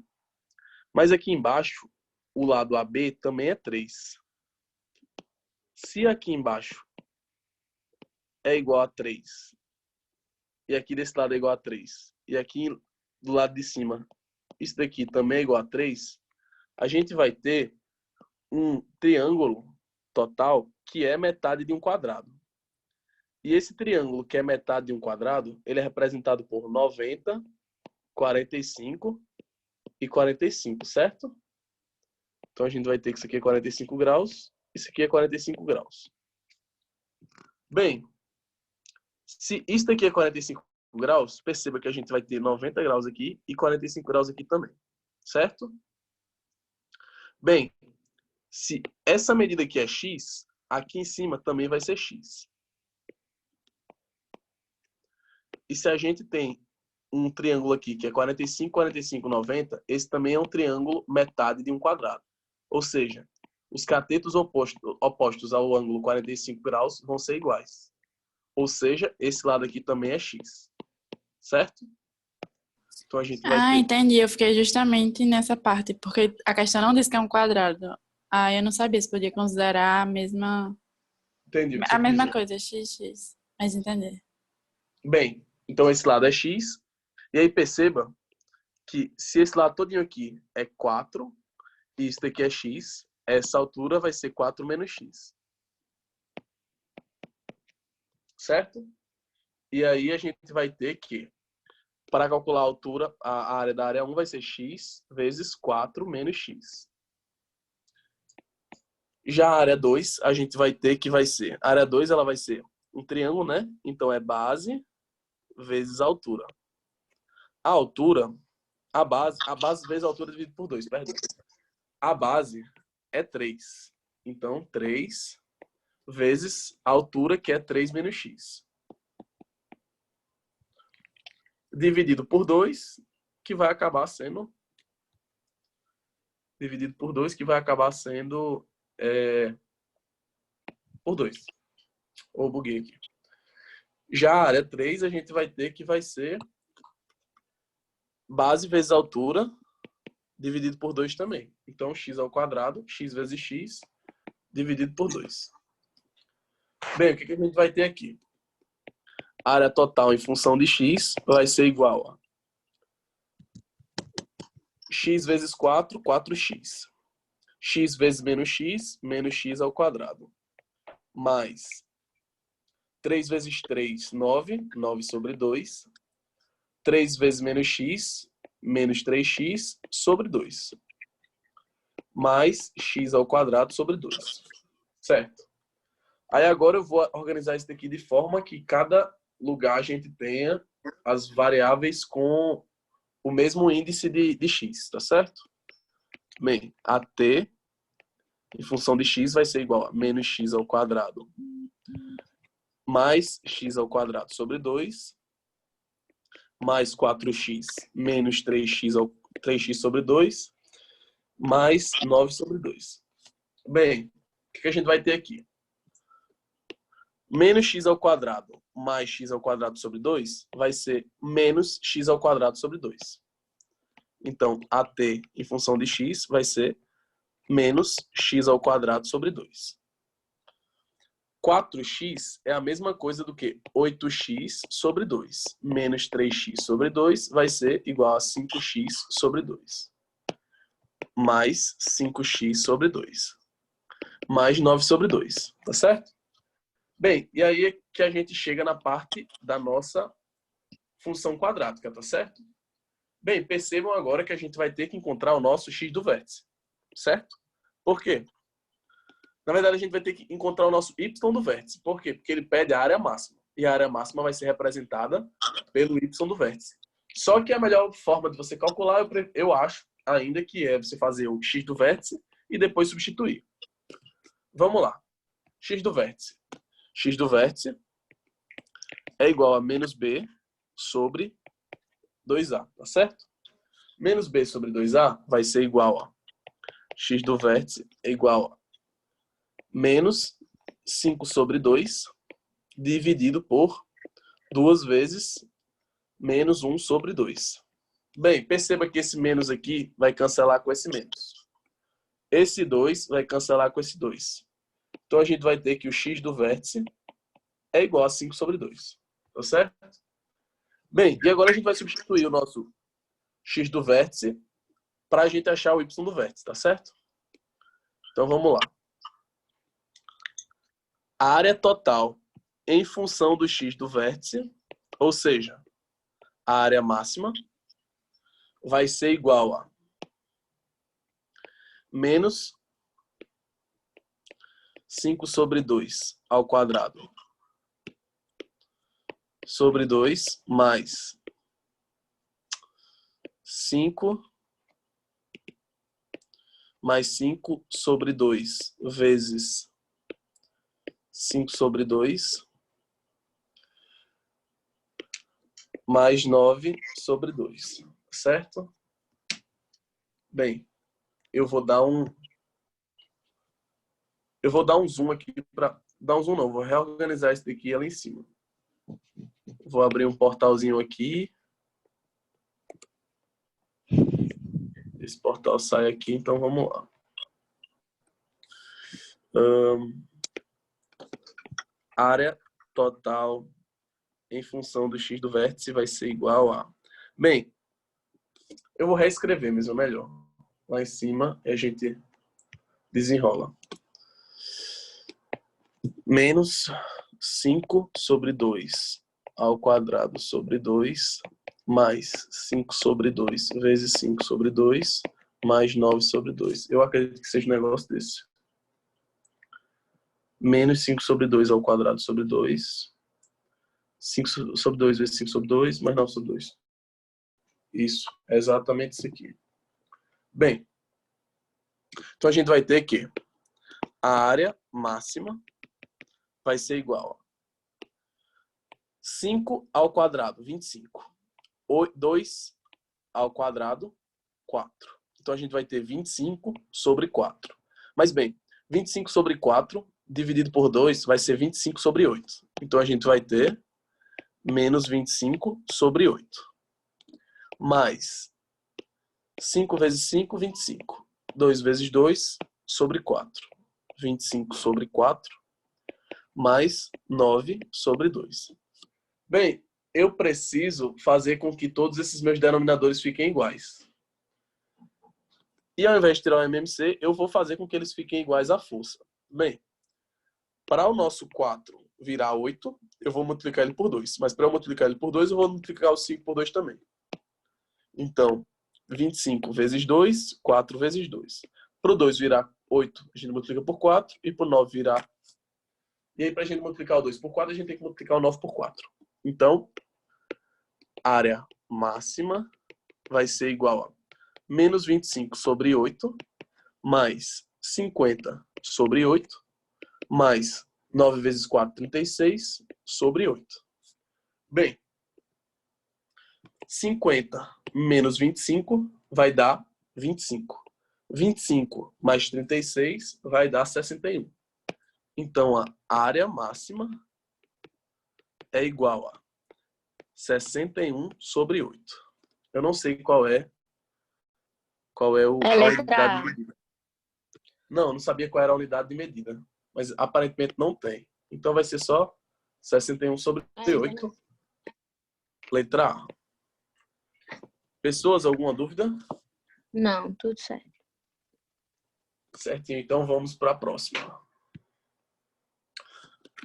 Mas aqui embaixo o lado AB também é 3. Se aqui embaixo é igual a 3, e aqui desse lado é igual a 3, e aqui do lado de cima isso daqui também é igual a 3, a gente vai ter um triângulo total que é metade de um quadrado. E esse triângulo que é metade de um quadrado, ele é representado por 90, 45 e 45, certo? Então a gente vai ter que isso aqui é 45 graus, isso aqui é 45 graus. Bem, se isso daqui é 45 graus, perceba que a gente vai ter 90 graus aqui e 45 graus aqui também, certo? Bem, se essa medida aqui é x, aqui em cima também vai ser x. E se a gente tem um triângulo aqui que é 45, 45, 90, esse também é um triângulo metade de um quadrado. Ou seja, os catetos opostos ao ângulo 45 graus vão ser iguais. Ou seja, esse lado aqui também é x. Certo? Então a gente vai ter... Entendi. Eu fiquei justamente nessa parte, porque a questão não diz que é um quadrado. Eu não sabia se podia considerar a mesma... Entendi. A mesma coisa, x. Mas entender. Bem, então esse lado é x. E aí perceba que se esse lado todinho aqui é 4, e isso daqui é x, essa altura vai ser 4 menos x. Certo? E aí a gente vai ter que, para calcular a altura, a área da área 1 vai ser x vezes 4 menos x. Já a área 2, a gente vai ter que vai ser... A área 2 ela vai ser um triângulo, né? Então é base vezes altura. A altura, a base vezes a altura dividido por 2, perdão. A base é 3. Então 3 vezes a altura, que é 3 menos x. Dividido por 2, que vai acabar sendo... Dividido por 2, que vai acabar sendo... por 2. Ou buguei aqui. Já a área 3, a gente vai ter que vai ser base vezes altura, dividido por 2 também. Então, x ao quadrado, x vezes x, dividido por 2. Bem, o que a gente vai ter aqui? A área total em função de x vai ser igual a x vezes 4, 4x. X vezes menos x ao quadrado. Mais 3 vezes 3, 9. 9 sobre 2. 3 vezes menos 3x sobre 2. Mais x ao quadrado sobre 2. Certo? Aí agora eu vou organizar isso daqui de forma que cada lugar a gente tenha as variáveis com o mesmo índice de x, tá certo? Bem, a t em função de x vai ser igual a menos x ao quadrado mais x ao quadrado sobre 2 mais 4x menos 3x sobre 2 mais 9 sobre 2. Bem, o que a gente vai ter aqui? Menos x ao quadrado mais x ao quadrado sobre 2 vai ser menos x ao quadrado sobre 2. Então, a t em função de x vai ser menos x ao quadrado sobre 2. 4x é a mesma coisa do que 8x sobre 2. Menos 3x sobre 2 vai ser igual a 5x sobre 2. Mais 5x sobre 2. Mais 9 sobre 2. Tá certo? Bem, e aí é que a gente chega na parte da nossa função quadrática, tá certo? Bem, percebam agora que a gente vai ter que encontrar o nosso x do vértice, certo? Por quê? Na verdade, a gente vai ter que encontrar o nosso y do vértice. Por quê? Porque ele pede a área máxima. E a área máxima vai ser representada pelo y do vértice. Só que a melhor forma de você calcular, eu acho, ainda que é você fazer o x do vértice e depois substituir. Vamos lá. X do vértice. X do vértice é igual a menos b sobre 2a, tá certo? Menos b sobre 2a vai ser igual a x do vértice é igual a menos 5 sobre 2 dividido por 2 vezes menos 1 sobre 2. Bem, perceba que esse menos aqui vai cancelar com esse menos. Esse 2 vai cancelar com esse 2. Então, a gente vai ter que o x do vértice é igual a 5 sobre 2. Tá certo? Bem, e agora a gente vai substituir o nosso x do vértice para a gente achar o y do vértice, tá certo? Então, vamos lá. A área total em função do x do vértice, ou seja, a área máxima, vai ser igual a menos 5 sobre 2 ao quadrado sobre 2 mais 5 sobre 2 vezes 5 sobre 2 mais 9 sobre 2, certo? Bem, eu vou dar um zoom aqui para dar um zoom não, vou reorganizar isso daqui ali em cima. Vou abrir um portalzinho aqui. Esse portal sai aqui, então vamos lá. Área total em função do x do vértice vai ser igual a... Bem, eu vou reescrever mesmo, melhor. Lá em cima a gente desenrola. Menos 5 sobre 2 ao quadrado sobre 2 mais 5 sobre 2 vezes 5 sobre 2 mais 9 sobre 2. Eu acredito que seja um negócio desse. Menos 5 sobre 2 ao quadrado sobre 2. 5 sobre 2 vezes 5 sobre 2 mais 9 sobre 2. Isso, é exatamente isso aqui. Bem, então a gente vai ter que a área máxima vai ser igual a 5 ao quadrado, 25. 2 ao quadrado, 4. Então a gente vai ter 25 sobre 4. Mas bem, 25 sobre 4 dividido por 2 vai ser 25 sobre 8. Então a gente vai ter menos 25 sobre 8. Mais 5 vezes 5, 25. 2 vezes 2 sobre 4. 25 sobre 4 mais 9 sobre 2. Bem, eu preciso fazer com que todos esses meus denominadores fiquem iguais. E ao invés de tirar o MMC, eu vou fazer com que eles fiquem iguais à força. Bem, para o nosso 4 virar 8, eu vou multiplicar ele por 2. Mas para eu multiplicar ele por 2, eu vou multiplicar o 5 por 2 também. Então, 25 vezes 2, 4 vezes 2. Para o 2 virar 8, a gente multiplica por 4. E para o 9 virar... E aí, para a gente multiplicar o 2 por 4, a gente tem que multiplicar o 9 por 4. Então, área máxima vai ser igual a menos 25 sobre 8, mais 50 sobre 8, mais 9 vezes 4, 36, sobre 8. Bem, 50 menos 25 vai dar 25. 25 mais 36 vai dar 61. Então, a área máxima é igual a 61 sobre 8. Eu não sei qual é a unidade de medida. Não, eu não sabia qual era a unidade de medida. Mas aparentemente não tem. Então vai ser só 61 sobre 8. Letra A. Pessoas, alguma dúvida? Não, tudo certo. Certinho, então vamos para a próxima.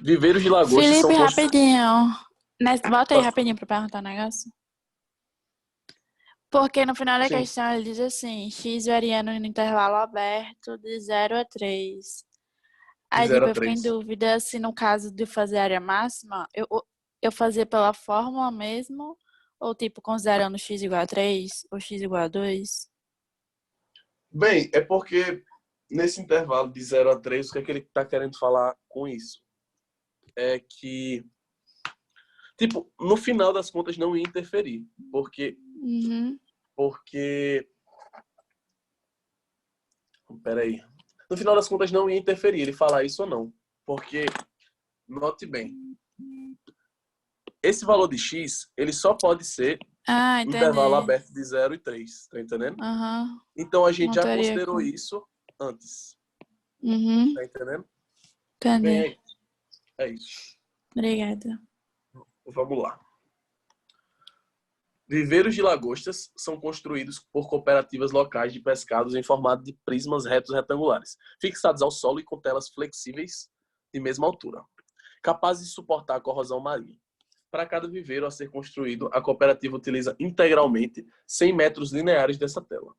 Viveiros de lagosta Felipe, são rapidinho. Volta aí rapidinho para perguntar um negócio. Porque no final da Sim. questão ele diz assim, x variando no intervalo aberto de 0 a 3. Aí De 0 a eu fiquei em 3. dúvida se no caso de fazer área máxima, eu fazia pela fórmula mesmo, ou tipo considerando x igual a 3 ou x igual a 2? Bem, é porque nesse intervalo de 0 a 3, o que é que ele está querendo falar com isso? É que, tipo, no final das contas não ia interferir. Porque... Peraí. No final das contas não ia interferir ele falar isso ou não. Porque, note bem, esse valor de x, ele só pode ser entendi. intervalo aberto de 0 e 3. Tá entendendo? Então a gente já considerou isso antes. Uhum. Tá entendendo? Entendi. Bem, é isso. Obrigada. Vamos lá. Viveiros de lagostas são construídos por cooperativas locais de pescados em formato de prismas retos retangulares, fixados ao solo e com telas flexíveis de mesma altura, capazes de suportar a corrosão marinha. Para cada viveiro a ser construído, a cooperativa utiliza integralmente 100 metros lineares dessa tela,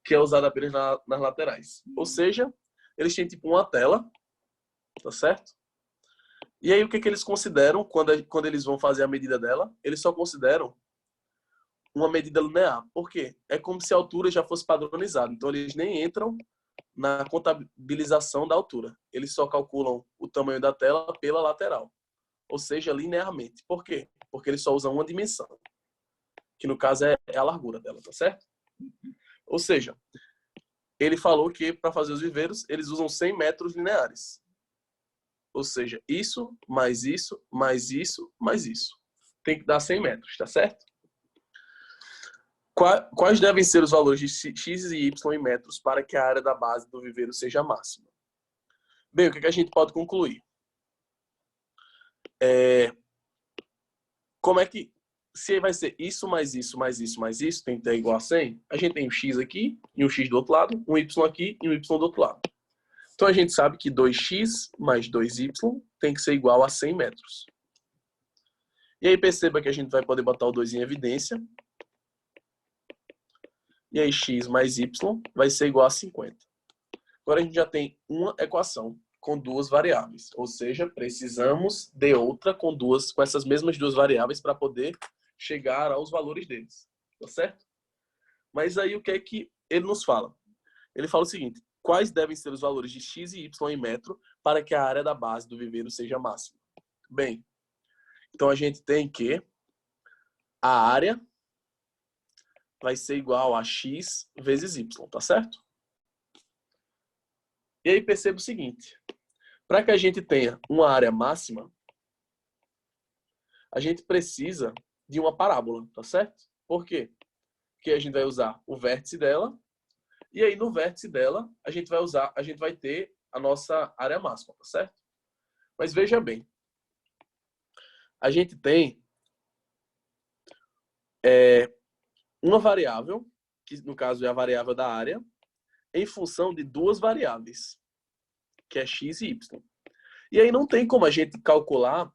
que é usada apenas nas laterais. Ou seja, eles têm tipo uma tela, tá certo? E aí o que eles consideram quando eles vão fazer a medida dela? Eles só consideram uma medida linear. Por quê? É como se a altura já fosse padronizada. Então, eles nem entram na contabilização da altura. Eles só calculam o tamanho da tela pela lateral. Ou seja, linearmente. Por quê? Porque eles só usam uma dimensão. Que, no caso, é a largura dela, tá certo? Ou seja, ele falou que, para fazer os viveiros, eles usam 100 metros lineares. Ou seja, isso, mais isso, mais isso, mais isso. Tem que dar 100 metros, tá certo? Quais devem ser os valores de x e y em metros para que a área da base do viveiro seja máxima? Bem, o que a gente pode concluir? Como é que, se vai ser isso, mais isso, mais isso, mais isso, tem que ter igual a 100, a gente tem um x aqui e um x do outro lado, um y aqui e um y do outro lado. Então, a gente sabe que 2x mais 2y tem que ser igual a 100 metros. E aí, perceba que a gente vai poder botar o 2 em evidência. E aí, x mais y vai ser igual a 50. Agora, a gente já tem uma equação com duas variáveis. Ou seja, precisamos de outra com essas mesmas duas variáveis para poder chegar aos valores deles. Tá certo? Mas aí, o que é que ele nos fala? Ele fala o seguinte: quais devem ser os valores de x e y em metro para que a área da base do viveiro seja máxima? Bem, então a gente tem que a área vai ser igual a x vezes y, tá certo? E aí perceba o seguinte: para que a gente tenha uma área máxima, a gente precisa de uma parábola, tá certo? Por quê? Porque a gente vai usar o vértice dela, e aí no vértice dela a gente vai ter a nossa área máxima, tá certo? Mas veja bem, a gente tem uma variável, que no caso é a variável da área, em função de duas variáveis, que é x e y. E aí não tem como a gente calcular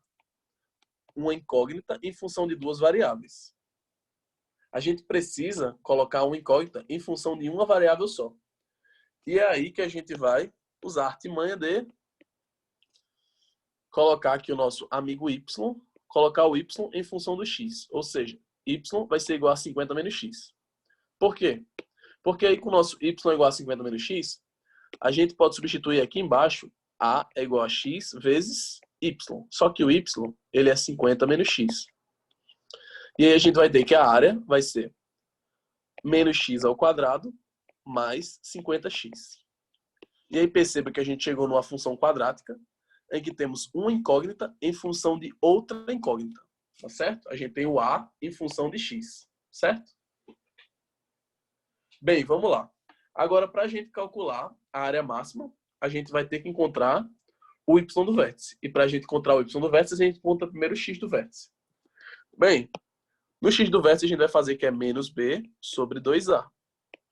uma incógnita em função de duas variáveis. A gente precisa colocar uma incógnita em função de uma variável só. E é aí que a gente vai usar a artimanha de colocar aqui o nosso amigo y, colocar o y em função do x. Ou seja, y vai ser igual a 50 menos x. Por quê? Porque aí com o nosso y igual a 50 menos x, a gente pode substituir aqui embaixo a é igual a x vezes y. Só que o y, ele é 50 menos x. E aí a gente vai ter que a área vai ser menos x ao quadrado mais 50x. E aí perceba que a gente chegou numa função quadrática em que temos uma incógnita em função de outra incógnita. Tá certo? A gente tem o a em função de x. Certo? Bem, vamos lá. Agora, para a gente calcular a área máxima, a gente vai ter que encontrar o y do vértice. E para a gente encontrar o y do vértice, a gente encontra primeiro o x do vértice. Bem, no x do vértice a gente vai fazer que é menos b sobre 2a.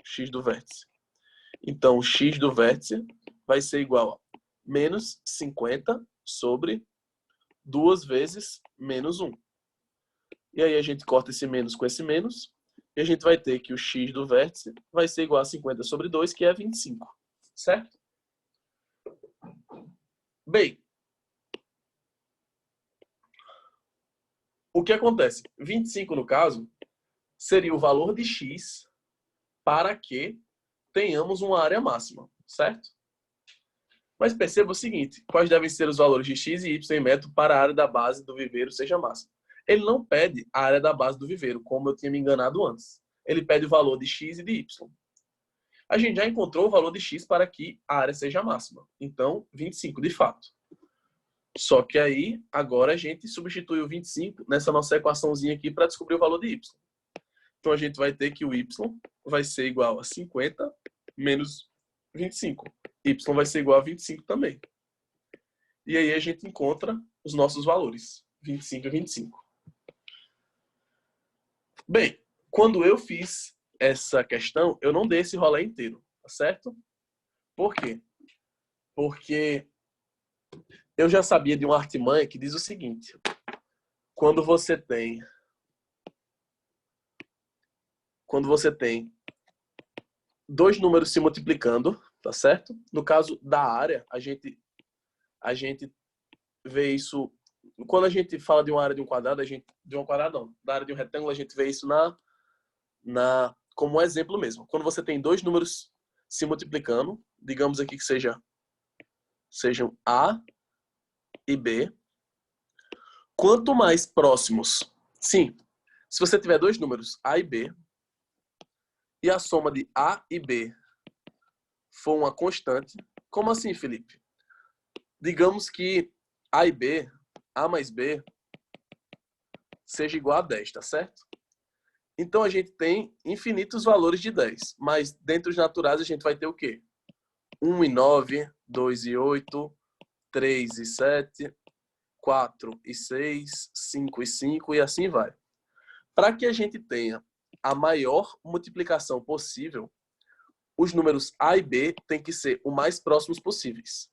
X do vértice. Então, o x do vértice vai ser igual a menos 50 sobre 2 vezes menos 1. E aí a gente corta esse menos com esse menos. E a gente vai ter que o x do vértice vai ser igual a 50 sobre 2, que é 25. Certo? Bem, o que acontece? 25, no caso, seria o valor de x para que tenhamos uma área máxima. Certo? Mas perceba o seguinte: quais devem ser os valores de x e y em metro para a área da base do viveiro seja máxima? Ele não pede a área da base do viveiro, como eu tinha me enganado antes. Ele pede o valor de x e de y. A gente já encontrou o valor de x para que a área seja máxima. Então, 25 de fato. Só que aí, agora a gente substitui o 25 nessa nossa equaçãozinha aqui para descobrir o valor de y. Então, a gente vai ter que o y vai ser igual a 50 menos 25. Y vai ser igual a 25 também. E aí a gente encontra os nossos valores. 25 e 25. Bem, quando eu fiz essa questão, eu não dei esse rolê inteiro, tá certo? Por quê? Porque eu já sabia de uma artimanha que diz o seguinte. Quando você tem dois números se multiplicando, tá certo? No caso da área, a gente vê isso. Quando a gente fala de uma área de um quadrado, da área de um retângulo, a gente vê isso como um exemplo mesmo. Quando você tem dois números se multiplicando, digamos aqui que sejam A e B, quanto mais próximos, sim, se você tiver dois números A e B, e a soma de A e B for uma constante, como assim, Felipe? Digamos que A e B, A mais B, seja igual a 10, tá certo? Então a gente tem infinitos valores de 10, mas dentro dos naturais a gente vai ter o quê? 1 e 9, 2 e 8, 3 e 7, 4 e 6, 5 e 5 e assim vai. Para que a gente tenha a maior multiplicação possível, os números A e B têm que ser o mais próximos possíveis.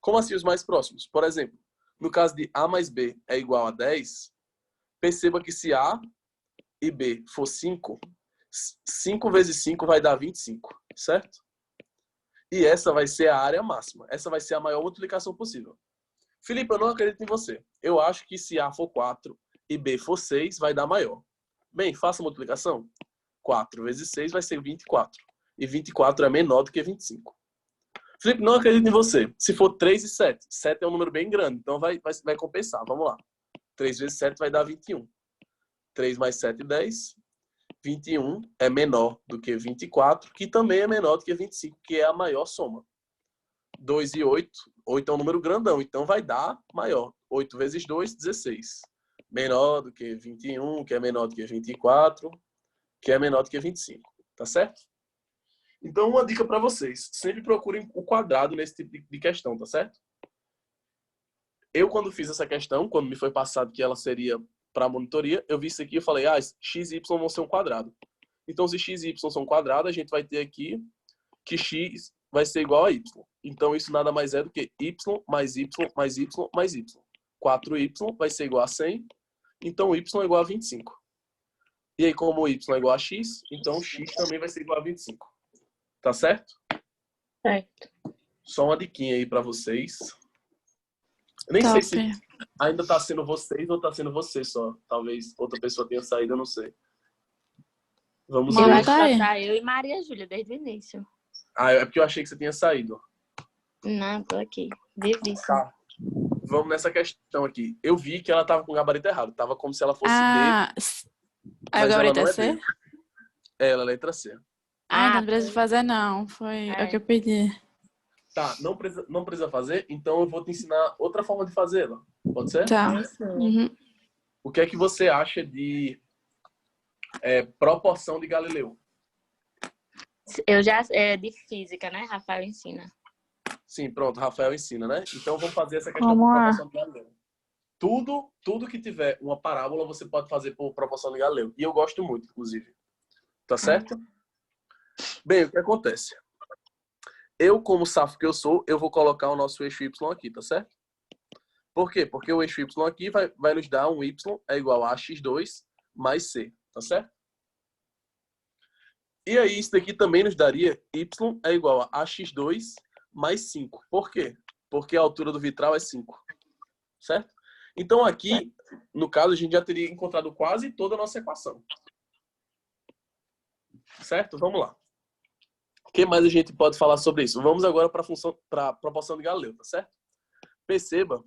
Como assim os mais próximos? Por exemplo, no caso de A mais B é igual a 10, perceba que se A e B for 5, 5 vezes 5 vai dar 25, certo? E essa vai ser a área máxima. Essa vai ser a maior multiplicação possível. Felipe, eu não acredito em você. Eu acho que se A for 4 e B for 6, vai dar maior. Bem, faça a multiplicação. 4 vezes 6 vai ser 24. E 24 é menor do que 25. Felipe, não acredito em você. Se for 3 e 7. 7 é um número bem grande, então vai compensar. Vamos lá. 3 vezes 7 vai dar 21. 3 mais 7, 10. 21 é menor do que 24, que também é menor do que 25, que é a maior soma. 2 e 8. 8 é um número grandão, então vai dar maior. 8 vezes 2, 16. Menor do que 21, que é menor do que 24, que é menor do que 25. Tá certo? Então, uma dica para vocês. Sempre procurem o quadrado nesse tipo de questão, tá certo? Eu, quando fiz essa questão, quando me foi passado que ela seria para a monitoria, eu vi isso aqui e falei, x e y vão ser um quadrado. Então, se x e y são quadrados, a gente vai ter aqui que x vai ser igual a y. Então, isso nada mais é do que y mais y mais y mais y. 4y vai ser igual a 100. Então, y é igual a 25. E aí, como y é igual a x, então x também vai ser igual a 25. Tá certo? Certo. Só uma diquinha aí para vocês. Eu nem Top. sei se ainda tá sendo vocês ou tá sendo você só. Talvez outra pessoa tenha saído, eu não sei. Vamos Eu Mano, ver. acho tá que aí. só tá eu e Maria Júlia desde o início. É porque eu achei que você tinha saído. Não, tô aqui. Vivíssimo. Tá. Vamos nessa questão aqui. Eu vi que ela tava com o gabarito errado. Tava como se ela fosse D, Aí o mas ela gabarito não é é C? D. Ela é letra C. Então não precisa fazer não. Foi o que eu pedi. Tá, não precisa fazer, então eu vou te ensinar outra forma de fazê-la. Pode ser? Tá. Uhum. O que é que você acha de proporção de Galileu? Eu já... É de física, né? Rafael ensina. Sim, pronto, Rafael ensina, né? Então vamos fazer essa questão Como por é? proporção de Galileu. Tudo que tiver uma parábola, você pode fazer por proporção de Galileu. E eu gosto muito, inclusive. Tá certo? Bem, o que acontece? Eu, como safo que eu sou, eu vou colocar o nosso eixo Y aqui, tá certo? Por quê? Porque o eixo Y aqui vai nos dar um Y é igual a x2 mais c, tá certo? E aí, isso daqui também nos daria Y é igual a x2 mais 5. Por quê? Porque a altura do vitral é 5. Certo? Então aqui, no caso, a gente já teria encontrado quase toda a nossa equação. Certo? Vamos lá. O que mais a gente pode falar sobre isso? Vamos agora para a proporção de Galileu, tá certo? Perceba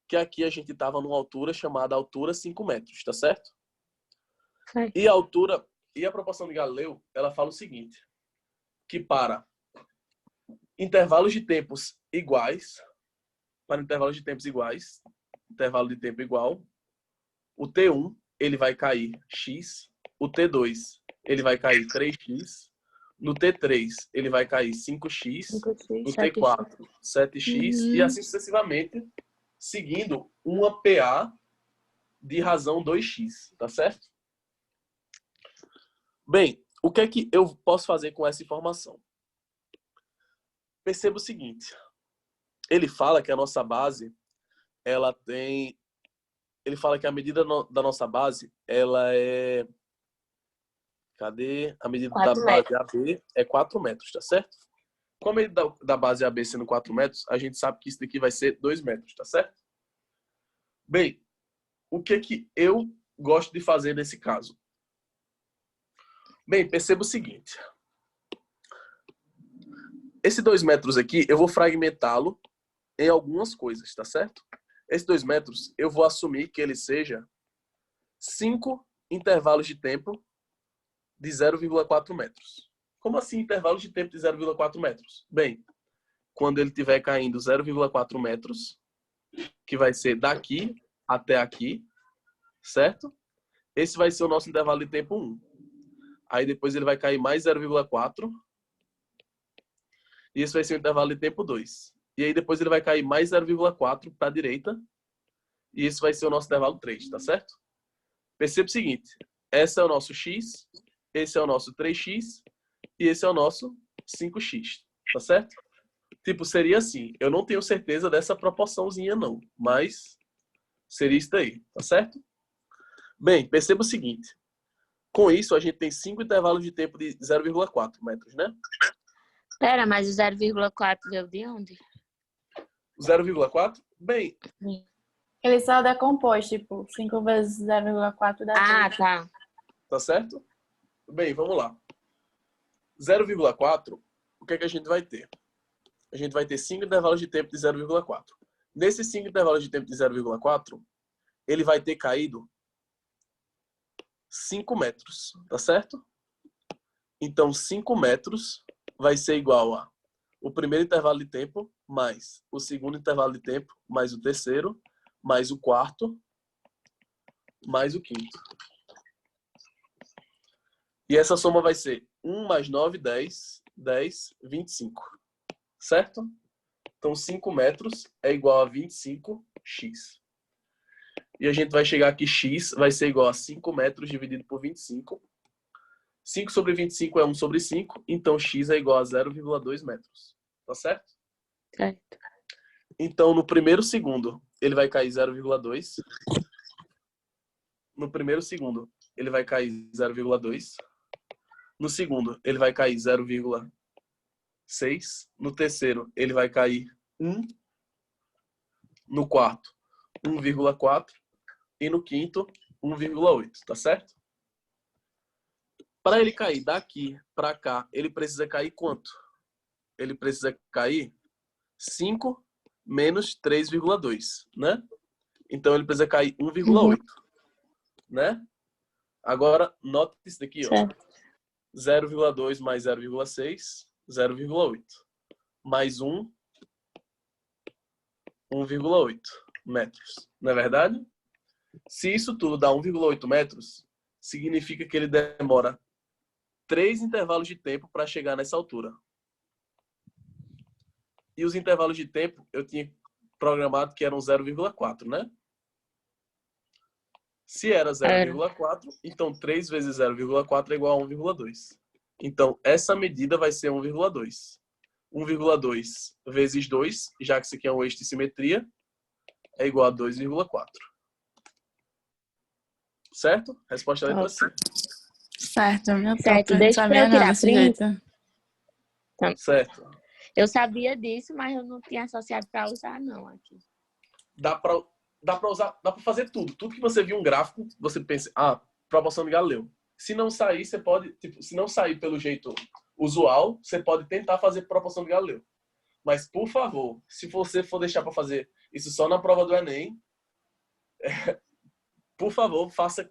que aqui a gente estava numa altura chamada altura 5 metros, tá certo? Certo. E a proporção de Galileu, ela fala o seguinte, que para intervalos de tempos iguais, intervalo de tempo igual, o T1 ele vai cair x, o T2 ele vai cair 3x, No T3, ele vai cair 5x. 5x, No 7x. T4, 7x. E assim sucessivamente, seguindo uma PA de razão 2x. Tá certo? Bem, o que é que eu posso fazer com essa informação? Perceba o seguinte. Ele fala que a nossa base, ela tem... Ele fala que a medida da nossa base, ela é... Cadê? A medida da 4 base AB é 4 metros, tá certo? Com a medida da base AB sendo 4 metros, a gente sabe que isso daqui vai ser 2 metros, tá certo? Bem, o que é que eu gosto de fazer nesse caso? Bem, perceba o seguinte. Esse 2 metros aqui, eu vou fragmentá-lo em algumas coisas, tá certo? Esse 2 metros, eu vou assumir que ele seja 5 intervalos de tempo de 0,4 metros. Como assim intervalos de tempo de 0,4 metros? Bem, quando ele estiver caindo 0,4 metros, que vai ser daqui até aqui, certo? Esse vai ser o nosso intervalo de tempo 1. Aí depois ele vai cair mais 0,4. E esse vai ser o intervalo de tempo 2. E aí depois ele vai cair mais 0,4 para a direita. E esse vai ser o nosso intervalo 3, tá certo? Perceba o seguinte. Esse é o nosso x, esse é o nosso 3x e esse é o nosso 5x, tá certo? Tipo, seria assim. Eu não tenho certeza dessa proporçãozinha não, mas seria isso daí, tá certo? Bem, perceba o seguinte. Com isso, a gente tem 5 intervalos de tempo de 0,4 metros, né? Pera, mas o 0,4 veio de onde? 0,4? Bem, Ele só decompôs, tipo, 5 vezes 0,4 dá 3. Tá. tá certo? Bem, vamos lá. 0,4, o que é que a gente vai ter? A gente vai ter 5 intervalos de tempo de 0,4. Nesses 5 intervalos de tempo de 0,4, ele vai ter caído 5 metros, tá certo? Então, 5 metros vai ser igual a o primeiro intervalo de tempo mais o segundo intervalo de tempo mais o terceiro mais o quarto mais o quinto. E essa soma vai ser 1 mais 9, 10, 10, 25. Certo? Então, 5 metros é igual a 25x. E a gente vai chegar aqui, x vai ser igual a 5 metros dividido por 25. 5 sobre 25 é 1 sobre 5, então x é igual a 0,2 metros. Tá certo? Certo. Então, no primeiro segundo, ele vai cair 0,2. No primeiro segundo, ele vai cair 0,2. No segundo, ele vai cair 0,6. No terceiro, ele vai cair 1. No quarto, 1,4. E no quinto, 1,8. Tá certo? Para ele cair daqui para cá, ele precisa cair quanto? Ele precisa cair 5 menos 3,2, né? Então, ele precisa cair 1,8, né? Agora, nota isso daqui, ó. Certo. 0,2 mais 0,6, 0,8. Mais 1, 1,8 metros. Não é verdade? Se isso tudo dá 1,8 metros, significa que ele demora 3 intervalos de tempo para chegar nessa altura. E os intervalos de tempo eu tinha programado que eram 0,4, né? Se era 0,4, então 3 vezes 0,4 é igual a 1,2. Então, essa medida vai ser 1,2. 1,2 vezes 2, já que isso aqui é um eixo de simetria, é igual a 2,4. Certo? Resposta é a letra C. Certo, meu Certo, próprio não deixa sabia eu não tirar desse print. jeito. Certo. Eu sabia disso, mas eu não tinha associado para usar, não, aqui. Dá para usar, dá para fazer tudo. Tudo que você viu um gráfico, você pensa, proporção de Galileu. Se não sair, você pode, se não sair pelo jeito usual, você pode tentar fazer proporção de Galileu. Mas, por favor, se você for deixar para fazer isso só na prova do Enem, por favor, faça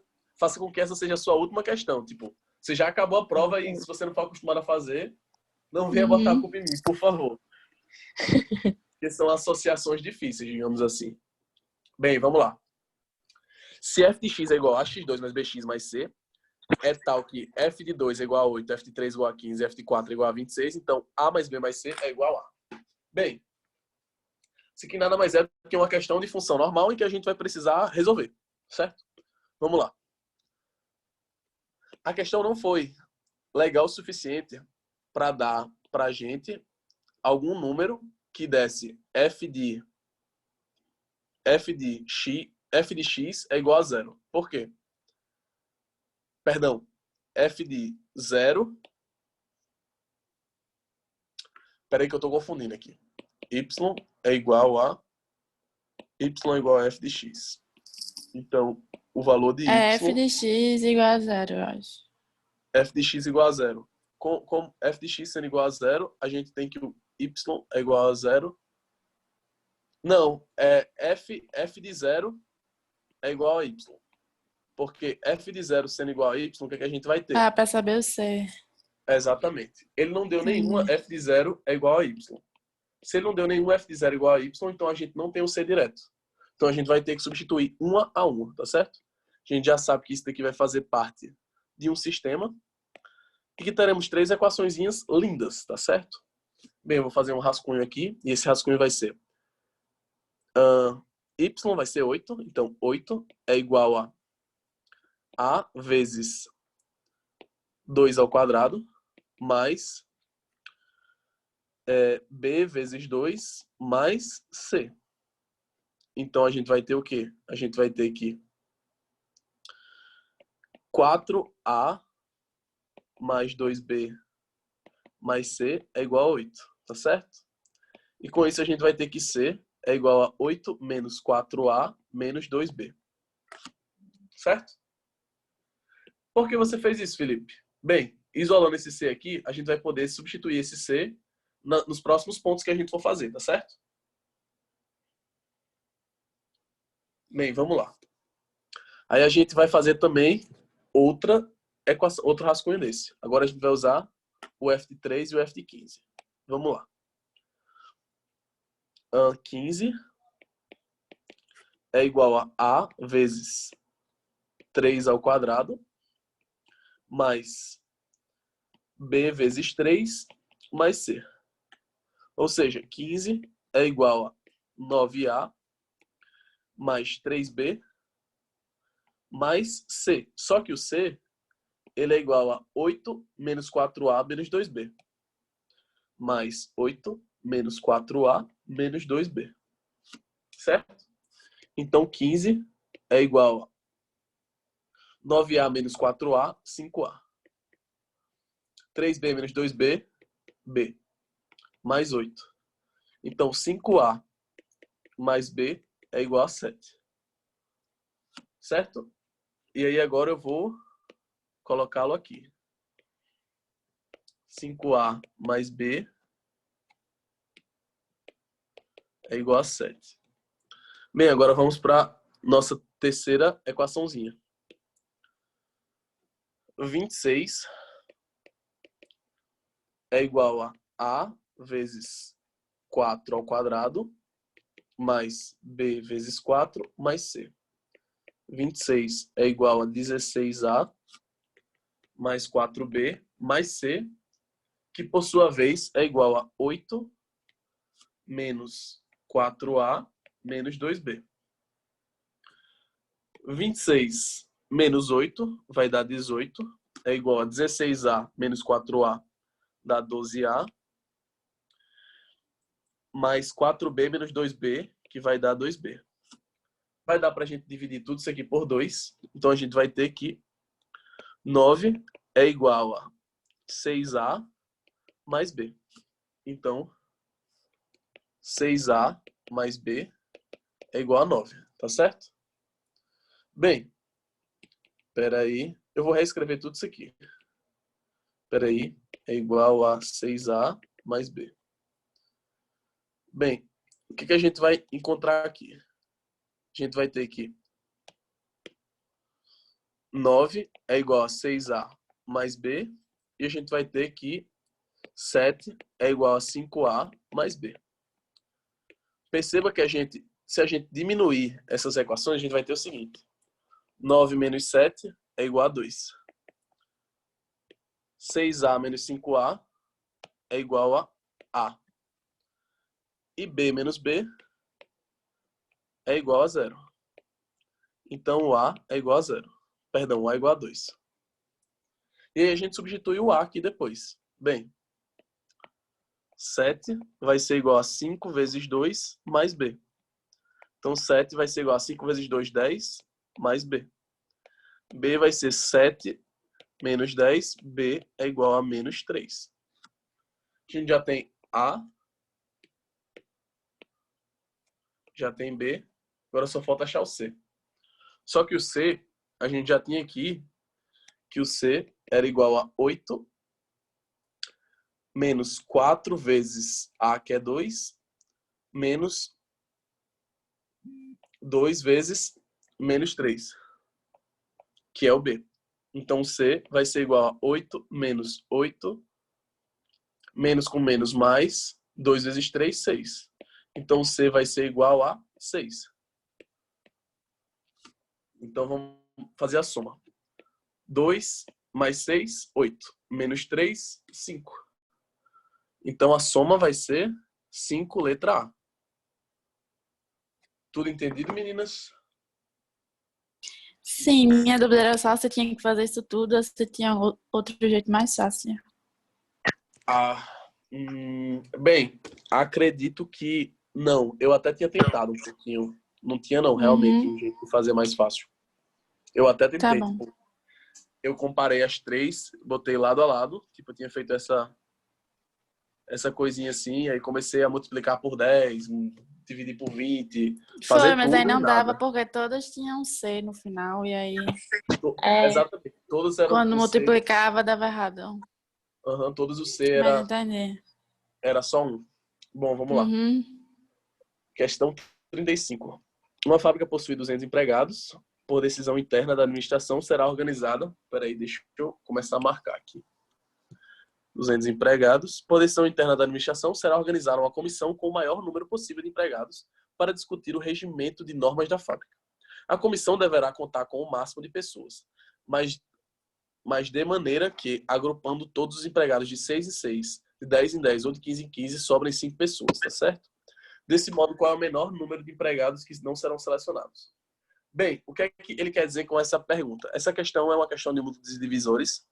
com que essa seja a sua última questão. Tipo, você já acabou a prova e se você não for acostumado a fazer, não venha botar a culpa em mim, por favor. Porque são associações difíceis, digamos assim. Bem, vamos lá. Se f de x é igual a x2 mais bx mais c, é tal que f de 2 é igual a 8, f de 3 é igual a 15, f de 4 é igual a 26, então a mais b mais c é igual a. Bem, isso aqui nada mais é do que uma questão de função normal em que a gente vai precisar resolver, certo? Vamos lá. A questão não foi legal o suficiente para dar para a gente algum número que desse f de x é igual a zero. Por quê? Perdão, f de 0. Peraí que eu estou confundindo aqui. Y é igual a f de x. Então, o valor de y... f de x igual a zero, eu acho. F de x igual a zero. Com f de x sendo igual a zero, a gente tem que o y é igual a zero. Não, f de 0 é igual a y. Porque f de 0 sendo igual a y, o que é que a gente vai ter? Ah, para saber o c. Exatamente. Ele não deu nenhuma f de 0 é igual a y. Se ele não deu nenhum f de 0 igual a y, então a gente não tem o c direto. Então a gente vai ter que substituir uma a uma, tá certo? A gente já sabe que isso daqui vai fazer parte de um sistema e que teremos 3 equaçõezinhas lindas, tá certo? Bem, eu vou fazer um rascunho aqui e esse rascunho vai ser y vai ser 8, então 8 é igual a vezes 2 ao quadrado mais b vezes 2 mais c. Então a gente vai ter o quê? A gente vai ter que 4a mais 2b mais c é igual a 8, tá certo? E com isso a gente vai ter que c é igual a 8 menos 4a menos 2b. Certo? Por que você fez isso, Felipe? Bem, isolando esse c aqui, a gente vai poder substituir esse c nos próximos pontos que a gente for fazer, tá certo? Bem, vamos lá. Aí a gente vai fazer também outra equação, outro rascunho desse. Agora a gente vai usar o f de 3 e o f de 15. Vamos lá. 15 é igual a vezes 3 ao quadrado mais b vezes 3 mais c. Ou seja, 15 é igual a 9a mais 3b mais c. Só que o c ele é igual a 8 menos 4a menos 2b. Mais 8 menos 4a menos 2b. Certo? Então, 15 é igual a 9a menos 4a, 5a. 3b menos 2b, b. Mais 8. Então, 5a mais b é igual a 7. Certo? E aí, agora eu vou colocá-lo aqui. 5a mais b é igual a 7. Bem, agora vamos para nossa terceira equaçãozinha. 26 é igual a vezes 4 ao quadrado mais b vezes 4 mais c. 26 é igual a 16a mais 4b mais c, que por sua vez é igual a 8 menos 4a menos 2b. 26 menos 8 vai dar 18, é igual a 16a menos 4a dá 12a, mais 4b menos 2b, que vai dar 2b. Vai dar para a gente dividir tudo isso aqui por 2, então a gente vai ter que 9 é igual a 6a mais b. Então, 6a mais b é igual a 9, tá certo? Bem, espera aí, eu vou reescrever tudo isso aqui. Espera aí, é igual a 6a mais b. Bem, o que a gente vai encontrar aqui? A gente vai ter que 9 é igual a 6a mais b, e a gente vai ter que 7 é igual a 5a mais b. Perceba que se a gente diminuir essas equações, a gente vai ter o seguinte. 9 menos 7 é igual a 2. 6A menos 5A é igual a A. E B menos B é igual a 0. Então, o A é igual a 0. Perdão, o A é igual a 2. E aí a gente substitui o A aqui depois. Bem, 7 vai ser igual a 5 vezes 2 mais B. Então, 7 vai ser igual a 5 vezes 2, 10, mais B. B vai ser 7 menos 10. B é igual a menos 3. A gente já tem A. Já tem B. Agora só falta achar o C. Só que o C, a gente já tinha aqui que o C era igual a 8 menos 4 vezes A, que é 2, menos 2 vezes menos 3, que é o B. Então, C vai ser igual a 8 menos 8, menos com menos mais, 2 vezes 3, 6. Então, C vai ser igual a 6. Então, vamos fazer a soma. 2 mais 6, 8. Menos 3, 5. Então, a soma vai ser 5, letra A. Tudo entendido, meninas? Sim, minha dúvida era só se tinha que fazer isso tudo ou se tinha outro jeito mais fácil. Bem, acredito que não. Eu até tinha tentado um pouquinho. Não tinha, não, realmente, um jeito de fazer mais fácil. Eu até Tá tentei. bom. Tipo, eu comparei as três, botei lado a lado. Tipo, eu tinha feito essa coisinha assim, aí comecei a multiplicar por 10, dividir por 20, Foi, fazer mas aí tudo e não dava nada. porque todas tinham C no final e aí É, Exatamente. Todos eram quando o C. multiplicava dava errado. Todos o C Mas entendi. era só um. Bom, vamos lá. Uhum. Questão 35. Uma fábrica possui 200 empregados. Por decisão interna da administração, será organizada... Peraí, deixa eu começar a marcar aqui. 200 empregados. Por decisão interna da administração, será organizada uma comissão com o maior número possível de empregados para discutir o regimento de normas da fábrica. A comissão deverá contar com o máximo de pessoas, mas de maneira que, agrupando todos os empregados de 6 em 6, de 10 em 10 ou de 15 em 15, sobrem 5 pessoas, tá certo? Desse modo, qual é o menor número de empregados que não serão selecionados? Bem, o que é que ele quer dizer com essa pergunta? Essa questão é uma questão de múltiplos divisores,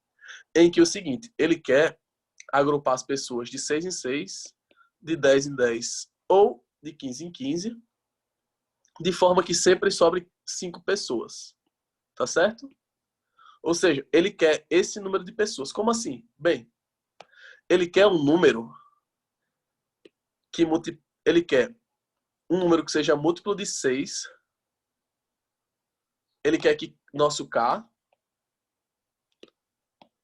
em que é o seguinte, ele quer agrupar as pessoas de 6 em 6, de 10 em 10 ou de 15 em 15, de forma que sempre sobre 5 pessoas, tá certo? Ou seja, ele quer esse número de pessoas. Como assim? Bem, ele quer um número que ele quer um número que seja múltiplo de 6. Ele quer que nosso K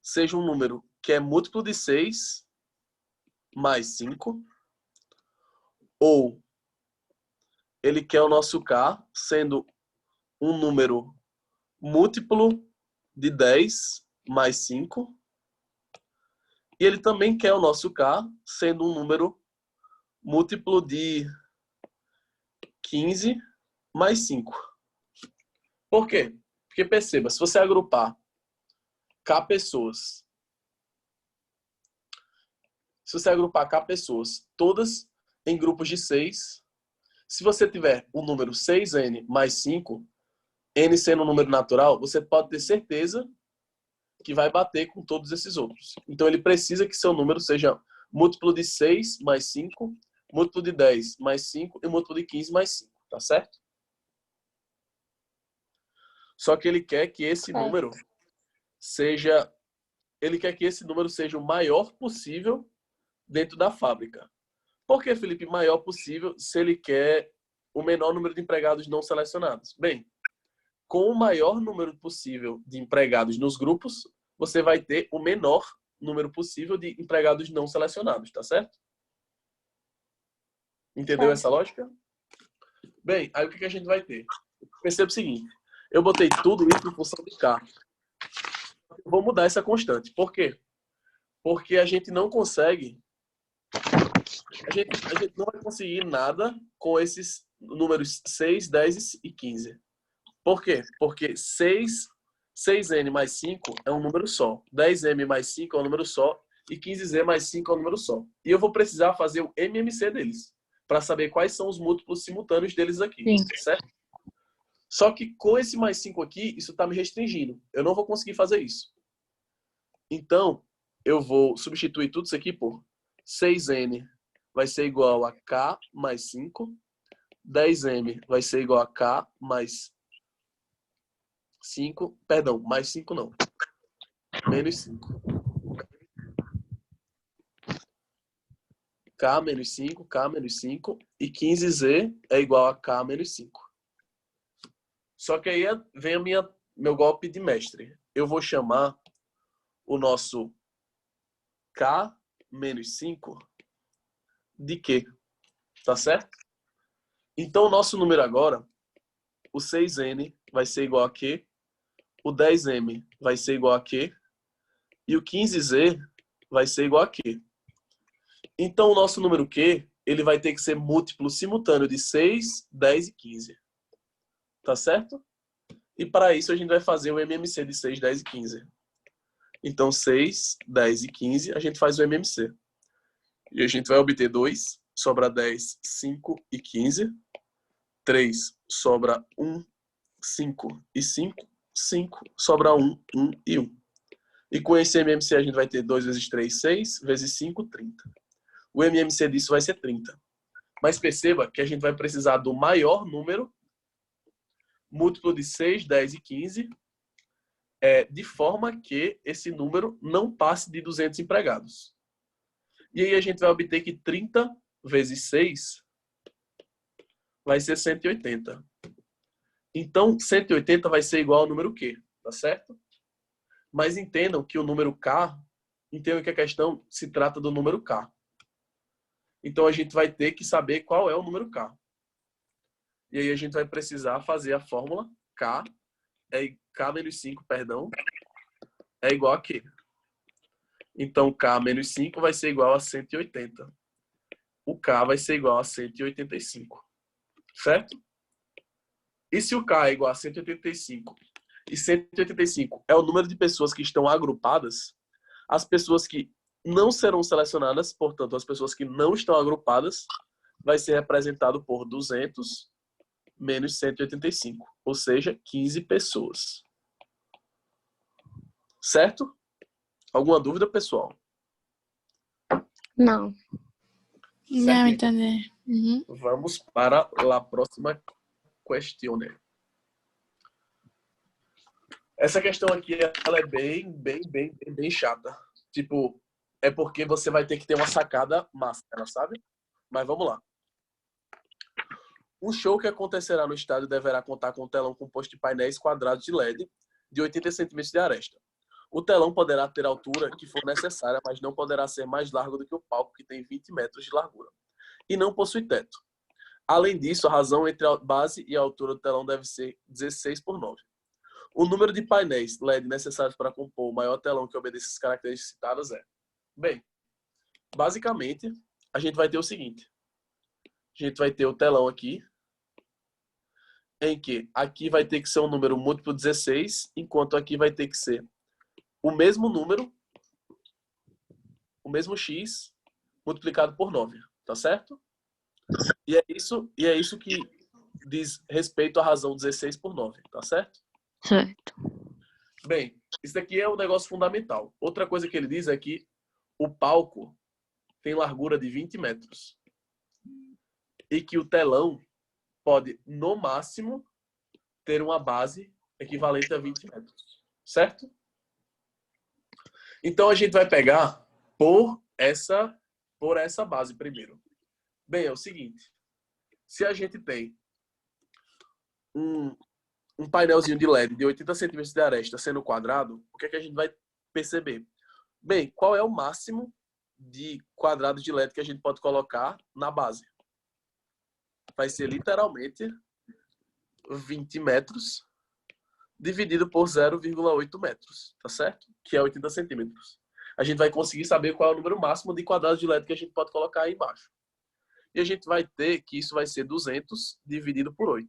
seja um número que é múltiplo de 6 mais 5. Ou ele quer o nosso K sendo um número múltiplo de 10 mais 5. E ele também quer o nosso K sendo um número múltiplo de 15 mais 5. Por quê? Porque perceba, se você agrupar K pessoas, todas em grupos de 6, se você tiver o número 6n mais 5, n sendo um número natural, você pode ter certeza que vai bater com todos esses outros. Então, ele precisa que seu número seja múltiplo de 6 mais 5, múltiplo de 10 mais 5 e múltiplo de 15 mais 5, tá certo? Só que ele quer que esse número seja... Ele quer que esse número seja o maior possível dentro da fábrica. Por que, Felipe, maior possível se ele quer o menor número de empregados não selecionados? Bem, com o maior número possível de empregados nos grupos, você vai ter o menor número possível de empregados não selecionados, tá certo? Entendeu essa lógica? Bem, aí o que a gente vai ter? Perceba o seguinte, eu botei tudo isso em função de K. Eu vou mudar essa constante. Por quê? Porque a gente não consegue... A gente não vai conseguir nada com esses números 6, 10 e 15. Por quê? Porque 6 6n mais 5 é um número só. 10m mais 5 é um número só. E 15z mais 5 é um número só. E eu vou precisar fazer o MMC deles, para saber quais são os múltiplos simultâneos deles aqui. Sim. Certo? Só que com esse mais 5 aqui, isso está me restringindo. Eu não vou conseguir fazer isso. Então, eu vou substituir tudo isso aqui por 6n vai ser igual a k mais 5. 10m vai ser igual a k mais 5. Perdão, mais 5 não. Menos 5. K menos 5, K menos 5. E 15z é igual a K menos 5. Só que aí vem meu golpe de mestre. Eu vou chamar o nosso K menos 5 de Q. Tá certo? Então, o nosso número agora, o 6n vai ser igual a Q. O 10m vai ser igual a Q. E o 15z vai ser igual a Q. Então, o nosso número Q, ele vai ter que ser múltiplo simultâneo de 6, 10 e 15. Tá certo? E para isso, a gente vai fazer o MMC de 6, 10 e 15. Então, 6, 10 e 15, a gente faz o MMC. E a gente vai obter 2, sobra 10, 5 e 15. 3, sobra 1, 5 e 5. 5, sobra 1, 1 e 1. E com esse MMC, a gente vai ter 2 vezes 3, 6, vezes 5, 30. O MMC disso vai ser 30. Mas perceba que a gente vai precisar do maior número, múltiplo de 6, 10 e 15, de forma que esse número não passe de 200 empregados. E aí a gente vai obter que 30 vezes 6 vai ser 180. Então, 180 vai ser igual ao número Q, tá certo? Mas entendam que o número K, entendam que a questão se trata do número K. Então, a gente vai ter que saber qual é o número K. E aí, a gente vai precisar fazer a fórmula K menos 5, perdão, é igual a Q. Então, K menos 5 vai ser igual a 180. O K vai ser igual a 185. Certo? E se o K é igual a 185 e 185 é o número de pessoas que estão agrupadas, as pessoas que não serão selecionadas, portanto, as pessoas que não estão agrupadas, vai ser representado por 200 menos 185, ou seja, 15 pessoas. Certo? Alguma dúvida, pessoal? Não. Não entendi. Uhum. Vamos para a próxima questão. Essa questão aqui, ela é bem chata. Tipo, é porque você vai ter que ter uma sacada máscara, sabe? Mas vamos lá. Um show que acontecerá no estádio deverá contar com um telão composto de painéis quadrados de LED de 80 centímetros de aresta. O telão poderá ter a altura que for necessária, mas não poderá ser mais largo do que o palco, que tem 20 metros de largura. E não possui teto. Além disso, a razão entre a base e a altura do telão deve ser 16 por 9. O número de painéis LED necessários para compor o maior telão que obedeça as características citadas é... Bem, basicamente, a gente vai ter o seguinte. A gente vai ter o telão aqui, em que aqui vai ter que ser um número múltiplo 16, enquanto aqui vai ter que ser o mesmo número, o mesmo x, multiplicado por 9, tá certo? E é isso que diz respeito à razão 16 por 9, tá certo? Certo. Bem, isso daqui é um negócio fundamental. Outra coisa que ele diz é que o palco tem largura de 20 metros. E que o telão pode, no máximo, ter uma base equivalente a 20 metros. Certo? Então, a gente vai pegar por essa base primeiro. Bem, é o seguinte. Se a gente tem um painelzinho de LED de 80 centímetros de aresta sendo quadrado, o que é que a gente vai perceber? Bem, qual é o máximo de quadrados de LED que a gente pode colocar na base? Vai ser literalmente 20 metros dividido por 0,8 metros, tá certo? Que é 80 centímetros. A gente vai conseguir saber qual é o número máximo de quadrados de LED que a gente pode colocar aí embaixo. E a gente vai ter que isso vai ser 200 dividido por 8.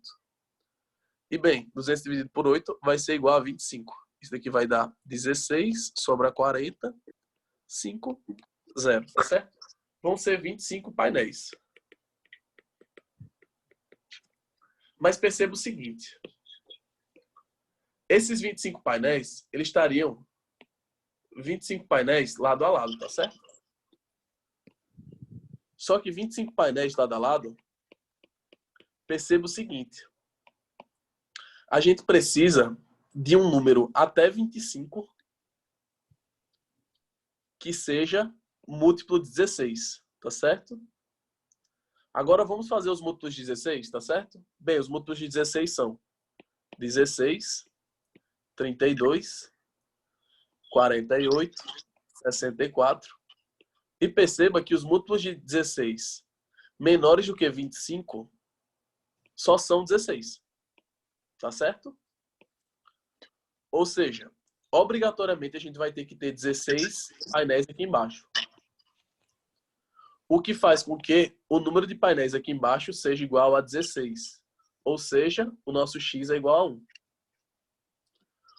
E bem, 200 dividido por 8 vai ser igual a 25. Isso daqui vai dar 16, sobra 40, 5, 0, tá certo? Vão ser 25 painéis. Mas perceba o seguinte. Esses 25 painéis, eles estariam 25 painéis lado a lado, tá certo? Só que 25 painéis lado a lado, perceba o seguinte. A gente precisa de um número até 25 que seja múltiplo de 16, tá certo? Agora vamos fazer os múltiplos de 16, tá certo? Bem, os múltiplos de 16 são 16, 32, 48, 64. E perceba que os múltiplos de 16 menores do que 25 só são 16. Tá certo? Ou seja, obrigatoriamente a gente vai ter que ter 16 painéis aqui embaixo. O que faz com que o número de painéis aqui embaixo seja igual a 16. Ou seja, o nosso x é igual a 1.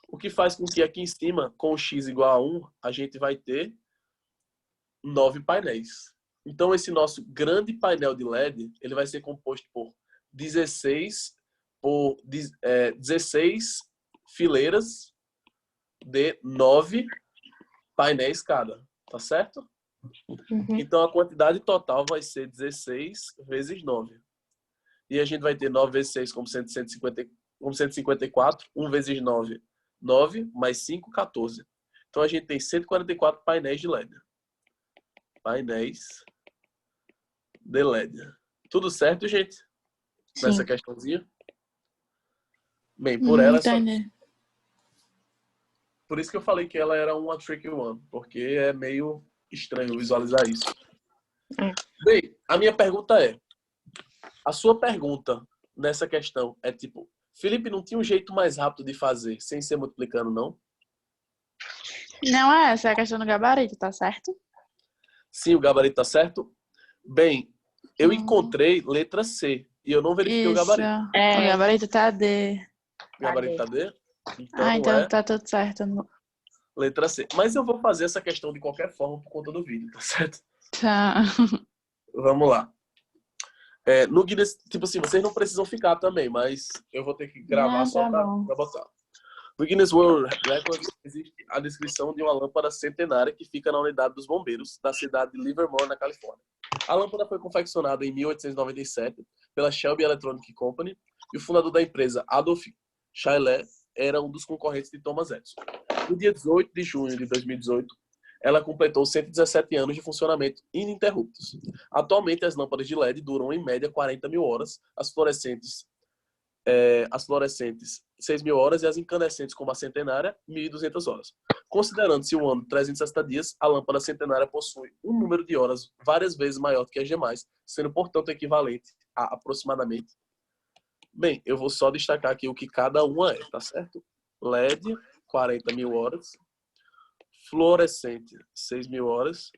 O que faz com que aqui em cima, com o x igual a 1, a gente vai ter 9 painéis. Então, esse nosso grande painel de LED, ele vai ser composto por 16 fileiras de 9 painéis cada. Tá certo? Uhum. Então, a quantidade total vai ser 16 vezes 9. E a gente vai ter 9 vezes 6 como 154. 1 vezes 9, 9. Mais 5, 14. Então, a gente tem 144 painéis de LED. Painéis de LED. Tudo certo, gente? Nessa Sim. questãozinha? Bem, por ela... Por isso que eu falei que ela era uma tricky one. Porque é meio estranho visualizar isso. Bem, a minha pergunta é... A sua pergunta nessa questão é tipo... Felipe, não tinha um jeito mais rápido de fazer sem ser multiplicando, não? Não é essa, é a questão do gabarito, tá certo? Sim, o gabarito tá certo. Bem, eu encontrei letra C e eu não verifiquei o Isso. gabarito. O gabarito tá D. O gabarito tá D? Então Então é tá tudo certo. letra C. Mas eu vou fazer essa questão de qualquer forma por conta do vídeo, tá certo? Tá. Vamos lá. No Guinness, tipo assim, vocês não precisam ficar também, mas eu vou ter que gravar Não, só tá pra bom. botar. No Guinness World Records existe a descrição de uma lâmpada centenária que fica na unidade dos bombeiros da cidade de Livermore, na Califórnia. A lâmpada foi confeccionada em 1897 pela Shelby Electric Company e o fundador da empresa, Adolf Schuyler, era um dos concorrentes de Thomas Edison. No dia 18 de junho de 2018, ela completou 117 anos de funcionamento ininterruptos. Atualmente, as lâmpadas de LED duram em média 40 mil horas, as fluorescentes 6 mil horas e as incandescentes, como a centenária, 1.200 horas. Considerando-se o ano 360 dias, a lâmpada centenária possui um número de horas várias vezes maior do que as demais, sendo, portanto, equivalente a aproximadamente... Bem, eu vou só destacar aqui o que cada uma é, tá certo? LED, 40 mil horas. Fluorescente, 6 mil horas.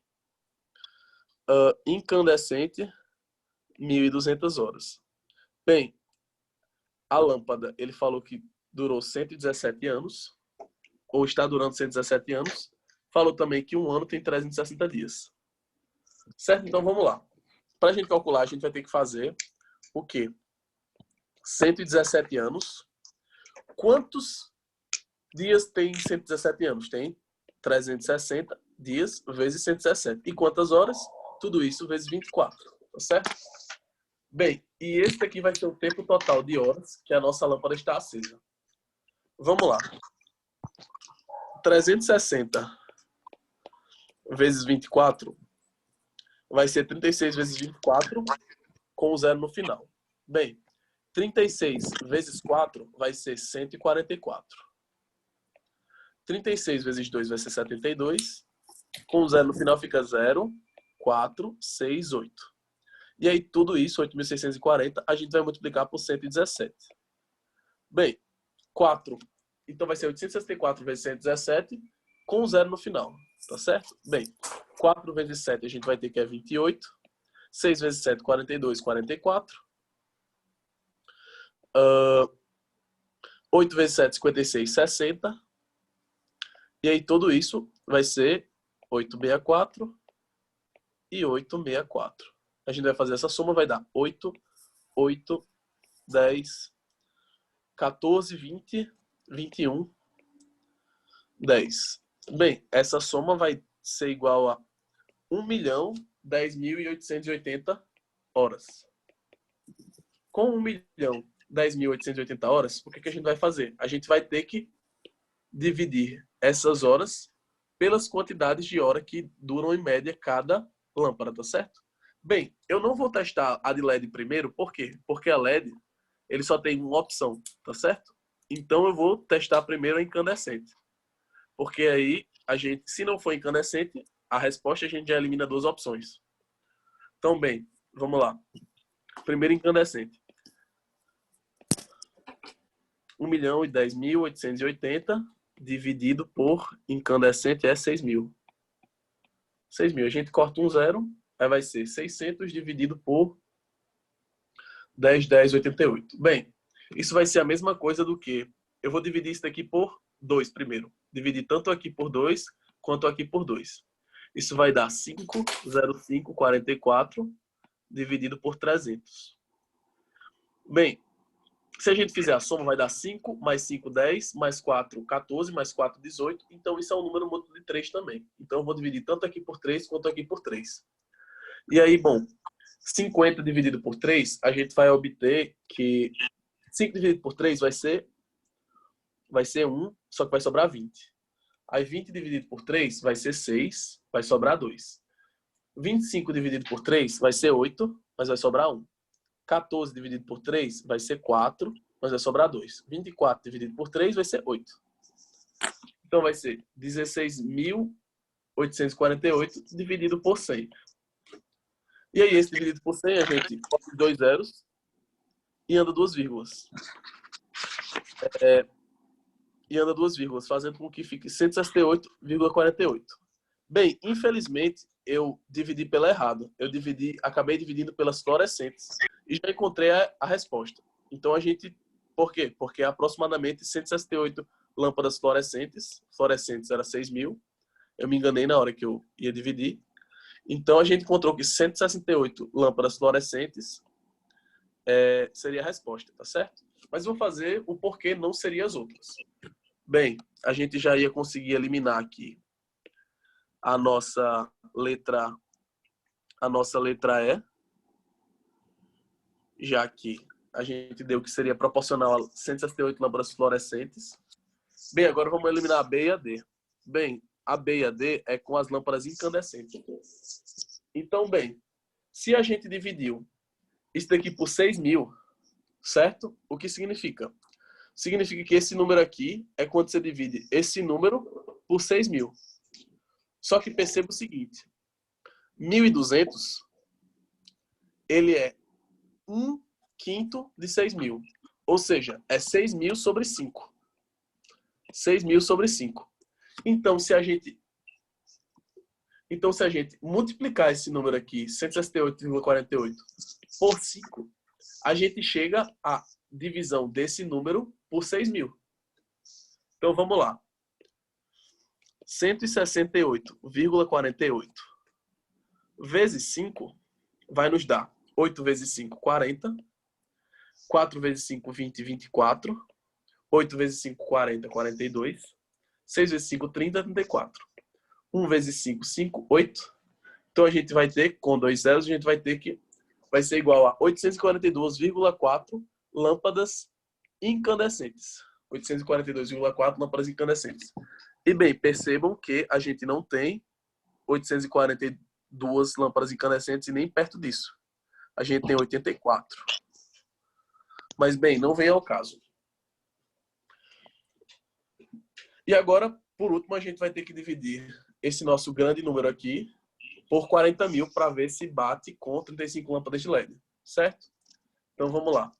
Incandescente, 1.200 horas. Bem, a lâmpada, ele falou que durou 117 anos, ou está durando 117 anos. Falou também que um ano tem 360 dias. Certo? Então vamos lá. Para a gente calcular, a gente vai ter que fazer o quê? 117 anos. Quantos dias tem 117 anos? Tem 360 dias vezes 117. E quantas horas? Tudo isso vezes 24. Tá certo? Bem, e esse aqui vai ser o tempo total de horas que a nossa lâmpada está acesa. Vamos lá. 360 vezes 24 vai ser 36 vezes 24 com o zero no final. Bem, 36 vezes 4 vai ser 144. 36 vezes 2 vai ser 72. Com o zero no final fica 0, 4, 6, 8. E aí tudo isso, 8.640, a gente vai multiplicar por 117. Bem, 4. Então vai ser 864 vezes 117 com o zero no final. Tá certo? Bem, 4 vezes 7 a gente vai ter que é 28. 6 vezes 7, 42, 44. 8 vezes 7, 56, 60. E aí tudo isso vai ser 864 e 864. A gente vai fazer essa soma, vai dar 8, 8, 10, 14, 20, 21, 10. Bem, essa soma vai ser igual a 1.010.880 horas. Com 1.010.880 horas, o que a gente vai fazer? A gente vai ter que dividir essas horas pelas quantidades de hora que duram em média cada lâmpada, tá certo? Bem, eu não vou testar a de LED primeiro, por quê? Porque a LED, ele só tem uma opção, tá certo? Então eu vou testar primeiro a incandescente. Porque aí, a gente, se não for incandescente, a resposta a gente já elimina duas opções. Então, bem, vamos lá. Primeiro incandescente. 1.010.880 dividido por incandescente é 6.000. 6.000. A gente corta um zero, aí vai ser 600 dividido por 10, 10, 88. Bem, isso vai ser a mesma coisa do que... Eu vou dividir isso daqui por 2 primeiro. Dividir tanto aqui por 2 quanto aqui por 2. Isso vai dar 5,0544 dividido por 300. Bem, se a gente fizer a soma, vai dar 5 mais 5, 10, mais 4, 14, mais 4, 18. Então, isso é um número múltiplo de 3 também. Então, eu vou dividir tanto aqui por 3 quanto aqui por 3. E aí, bom, 50 dividido por 3, a gente vai obter que 5 dividido por 3 vai ser 1, só que vai sobrar 20. Aí 20 dividido por 3 vai ser 6, vai sobrar 2. 25 dividido por 3 vai ser 8, mas vai sobrar 1. 14 dividido por 3 vai ser 4, mas vai sobrar 2. 24 dividido por 3 vai ser 8. Então vai ser 16.848 dividido por 100. E aí esse dividido por 100 a gente coloca 2 zeros e anda 2 vírgulas. Fazendo com que fique 168,48. Bem, infelizmente, eu dividi pela errada. Acabei dividindo pelas fluorescentes. E já encontrei a resposta. Então, por quê? Porque é aproximadamente 168 lâmpadas fluorescentes. Fluorescentes era 6.000. Eu me enganei na hora que eu ia dividir. Então, a gente encontrou que 168 lâmpadas fluorescentes seria a resposta, tá certo? Mas vou fazer o porquê não seria as outras. Bem, a gente já ia conseguir eliminar aqui a nossa letra E, já que a gente deu que seria proporcional a 168 lâmpadas fluorescentes. Bem, agora vamos eliminar a B e a D. Bem, a B e a D é com as lâmpadas incandescentes. Então, bem, se a gente dividiu isso daqui por 6.000, certo? O que significa? Significa que esse número aqui é quando você divide esse número por 6.000. Só que perceba o seguinte, 1.200, ele é 1/5 de 6.000. Ou seja, é 6.000 sobre 5. 6.000 sobre 5. Então, se a gente multiplicar esse número aqui, 168,48, por 5, a gente chega à divisão desse número por 6.000. Então, vamos lá. 168,48 vezes 5 vai nos dar 8 vezes 5, 40. 4 vezes 5, 20, 24. 8 vezes 5, 40, 42. 6 vezes 5, 30, 34. 1 vezes 5, 5, 8. Então, a gente vai ter, com 2 zeros, a gente vai ter que vai ser igual a 842,4 lâmpadas incandescentes. 842,4 lâmpadas incandescentes. E bem, percebam que a gente não tem 842 lâmpadas incandescentes e nem perto disso. A gente tem 84. Mas bem, não vem ao caso. E agora, por último, a gente vai ter que dividir esse nosso grande número aqui por 40.000 para ver se bate com 35 lâmpadas de LED. Certo? Então vamos lá.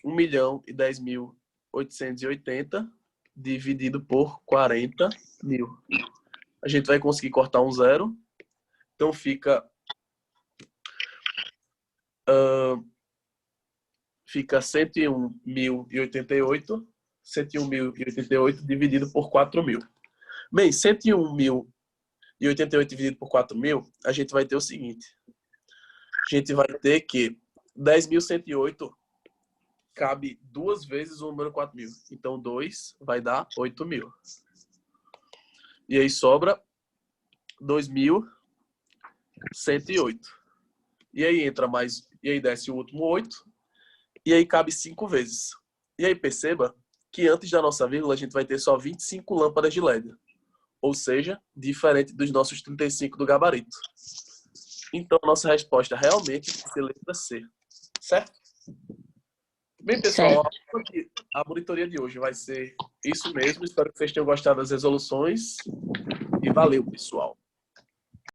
1.010.880 dividido por 40.000. A gente vai conseguir cortar um zero. Então fica fica 101.088. 101.088 dividido por 4.000. Bem, 101.088 dividido por 4.000, a gente vai ter o seguinte. A gente vai ter que 10.108 cabe 2 vezes o número 4.000. Então, 2 vai dar 8.000. E aí sobra 2.108. E aí entra mais... E aí desce o último 8. E aí cabe 5 vezes. E aí perceba que antes da nossa vírgula a gente vai ter só 25 lâmpadas de LED. Ou seja, diferente dos nossos 35 do gabarito. Então, a nossa resposta realmente vai ser letra C. Certo? Bem, pessoal, a monitoria de hoje vai ser isso mesmo. Espero que vocês tenham gostado das resoluções. E valeu, pessoal.